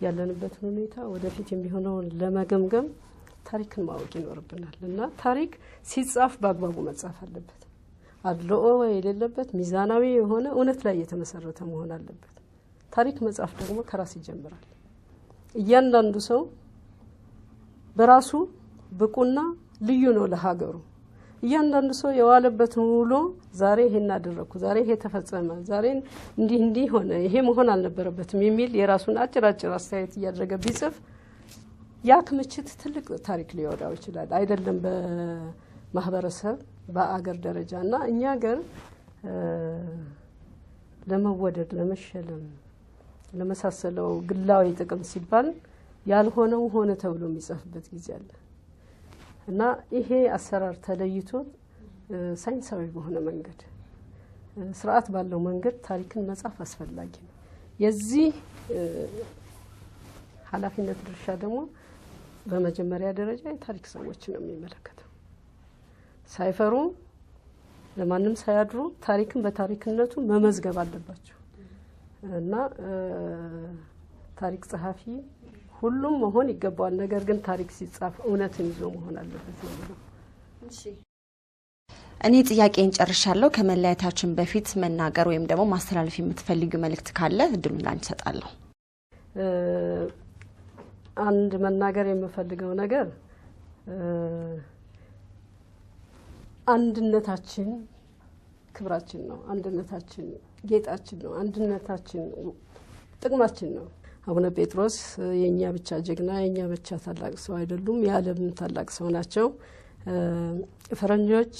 ያለንበትን ሁኔታ ወደፊት የሚሆነውን ለመገምገም ታሪክን ማወቅ ይኖርብናል እና ታሪክ ሲጻፍ በአግባቡ መጻፍ አለበት። አድልኦ የሌለበት ሚዛናዊ የሆነ እውነት ላይ የተመሰረተ መሆን አለበት። ታሪክ መጻፍ ደግሞ ከራስ ይጀምራል። እያንዳንዱ ሰው በራሱ ብቁና ልዩ ነው ለሀገሩ። እያንዳንዱ ሰው የዋለበትን ውሎ ዛሬ ይሄን አደረኩ፣ ዛሬ ይሄ ተፈጸመ፣ ዛሬ እንዲህ ሆነ፣ ይሄ መሆን አልነበረበትም የሚል የራሱን አጭር አስተያየት እያደረገ ቢጽፍ ያ ክምችት ትልቅ ታሪክ ሊወዳው ይችላል። አይደለም በማህበረሰብ በአገር ደረጃና እኛ ሀገር ለመወደድ ለመሸለም ለመሳሰለው ግላዊ ጥቅም ሲባል ያልሆነው ሆነ ተብሎ የሚጻፍበት ጊዜ አለ እና ይሄ አሰራር ተለይቶ ሳይንሳዊ በሆነ መንገድ ስርዓት ባለው መንገድ ታሪክን መጻፍ አስፈላጊ ነው። የዚህ ኃላፊነት ድርሻ ደግሞ በመጀመሪያ ደረጃ የታሪክ ሰዎች ነው የሚመለከተው። ሳይፈሩ ለማንም ሳያድሩ ታሪክን በታሪክነቱ መመዝገብ አለባቸው እና ታሪክ ጸሐፊ ሁሉም መሆን ይገባዋል። ነገር ግን ታሪክ ሲጻፍ እውነትን ይዞ መሆን አለበት ነው። እሺ እኔ ጥያቄን ጨርሻለሁ። ከመለያየታችን በፊት መናገር ወይም ደግሞ ማስተላለፍ የምትፈልጊው መልእክት ካለ እድሉን ላንቺ እሰጣለሁ። አንድ መናገር የምፈልገው ነገር አንድነታችን ክብራችን ነው። አንድነታችን ጌጣችን ነው። አንድነታችን ጥቅማችን ነው። አቡነ ጴጥሮስ የኛ ብቻ ጀግና የኛ ብቻ ታላቅ ሰው አይደሉም፣ የዓለም ታላቅ ሰው ናቸው። ፈረንጆች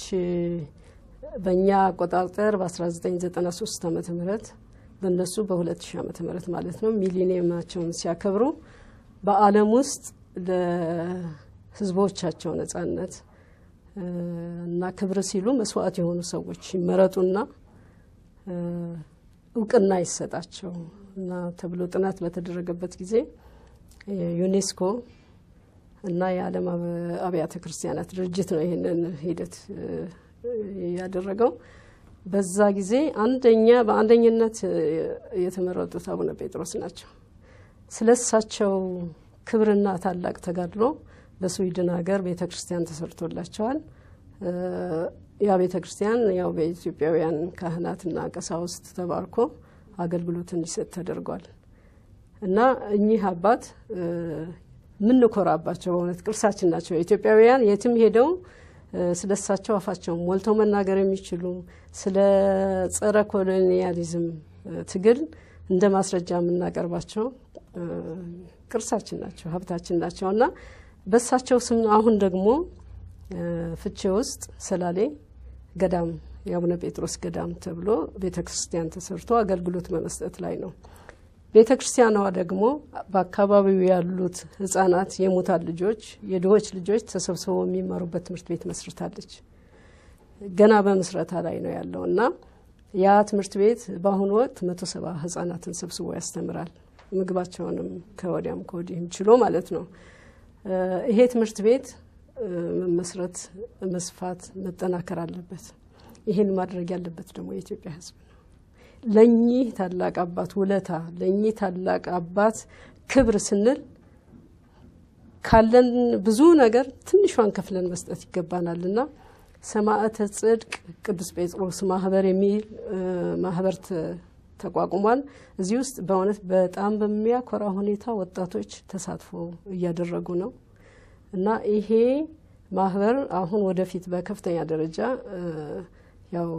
በእኛ አቆጣጠር በ1993 ዓመተ ምህረት በእነሱ በ2000 ዓመተ ምህረት ማለት ነው ሚሊኒየማቸውን ሲያከብሩ በዓለም ውስጥ ለህዝቦቻቸው ነጻነት እና ክብር ሲሉ መስዋዕት የሆኑ ሰዎች ይመረጡና እውቅና ይሰጣቸው እና ተብሎ ጥናት በተደረገበት ጊዜ ዩኔስኮ እና የዓለም አብያተ ክርስቲያናት ድርጅት ነው ይሄንን ሂደት ያደረገው። በዛ ጊዜ በአንደኝነት የተመረጡት አቡነ ጴጥሮስ ናቸው። ስለሳቸው ክብርና ታላቅ ተጋድሎ በስዊድን ሀገር ቤተክርስቲያን ተሰርቶላቸዋል። ያ ቤተክርስቲያን ያው በኢትዮጵያውያን ካህናትና ቀሳውስት ተባርኮ አገልግሎት እንዲሰጥ ተደርጓል እና እኚህ አባት ምን እንኮራባቸው በእውነት ቅርሳችን ናቸው። ኢትዮጵያውያን የትም ሄደው ስለሳቸው አፋቸው ሞልተው መናገር የሚችሉ ስለ ጸረ ኮሎኒያሊዝም ትግል እንደ ማስረጃ የምናቀርባቸው ቅርሳችን ናቸው፣ ሀብታችን ናቸውና በሳቸው ስም አሁን ደግሞ ፍቼ ውስጥ ሰላሌ ገዳም የአቡነ ጴጥሮስ ገዳም ተብሎ ቤተክርስቲያን ተሰርቶ አገልግሎት በመስጠት ላይ ነው። ቤተክርስቲያኗ ደግሞ በአካባቢው ያሉት ህፃናት የሙታን ልጆች የድሆች ልጆች ተሰብስበው የሚማሩበት ትምህርት ቤት መስርታለች። ገና በመስረታ ላይ ነው ያለውና ያ ትምህርት ቤት በአሁኑ ወቅት 170 ህፃናትን ሰብስቦ ያስተምራል። ምግባቸውንም ከወዲያም ከወዲህም ችሎ ማለት ነው። ይሄ ትምህርት ቤት መስረት መስፋት መጠናከር አለበት። ይሄን ማድረግ ያለበት ደግሞ የኢትዮጵያ ህዝብ ነው። ለኚህ ታላቅ አባት ውለታ ለኚህ ታላቅ አባት ክብር ስንል ካለን ብዙ ነገር ትንሿን ከፍለን መስጠት ይገባናልና ሰማዕተ ጽድቅ ቅዱስ ጴጥሮስ ማህበር የሚል ማህበር ተቋቁሟል። እዚህ ውስጥ በእውነት በጣም በሚያኮራ ሁኔታ ወጣቶች ተሳትፎ እያደረጉ ነው እና ይሄ ማህበር አሁን ወደፊት በከፍተኛ ደረጃ ያው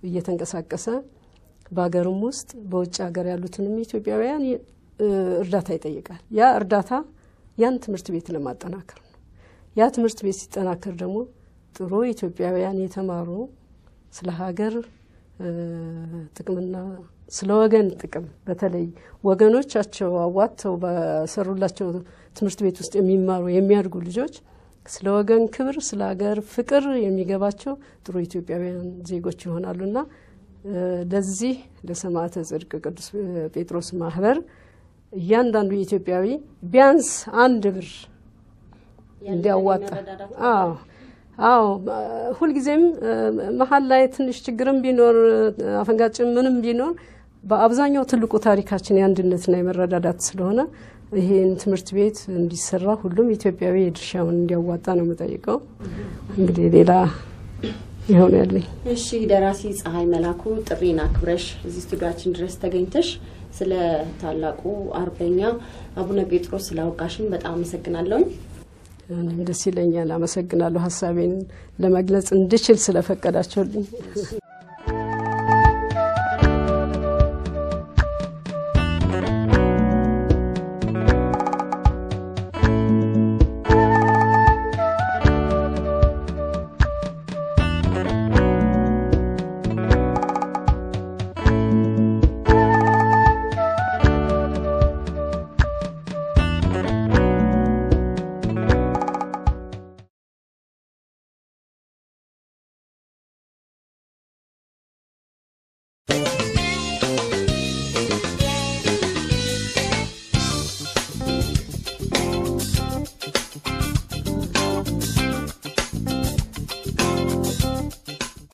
እየተንቀሳቀሰ በአገርም ውስጥ በውጭ ሀገር ያሉትንም ኢትዮጵያውያን እርዳታ ይጠይቃል። ያ እርዳታ ያን ትምህርት ቤት ለማጠናከር ነው። ያ ትምህርት ቤት ሲጠናከር ደግሞ ጥሩ ኢትዮጵያውያን የተማሩ ስለ ሀገር ጥቅምና ስለ ወገን ጥቅም በተለይ ወገኖቻቸው አዋጥተው በሰሩላቸው ትምህርት ቤት ውስጥ የሚያድጉ ልጆች ስለ ወገን ክብር ስለ ሀገር ፍቅር የሚገባቸው ጥሩ ኢትዮጵያውያን ዜጎች ይሆናሉና ለዚህ ለሰማዕተ ጽድቅ ቅዱስ ጴጥሮስ ማህበር እያንዳንዱ ኢትዮጵያዊ ቢያንስ 1 ብር እንዲያዋጣ ሁሉ ጊዜም መሐል ላይ ትንሽ ችግርም ቢኖር አፈንጋጭም ምንም ቢኖር በአብዛኛው ትልቁ ታሪካችን የአንድነትና የመረዳዳት ስለሆነ ይሄን ትምህርት ቤት እንዲሰራ ሁሉም ኢትዮጵያዊ የድርሻውን እንዲያዋጣ ነው የምጠይቀው። እንግዲህ ሌላ ይሆን ያለኝ። እሺ ደራሲ ፀሐይ መላኩ ጥሪና ክብረሽ እዚህ ስቱዲዮአችን ድረስ ተገኝተሽ ስለ ታላቁ አርበኛ አቡነ ጴጥሮስ ስላወጋሽን በጣም አመሰግናለሁ። ደስ ይለኛል። አመሰግናለሁ ሐሳቤን ለመግለጽ እንድችል ስለፈቀዳችሁልኝ።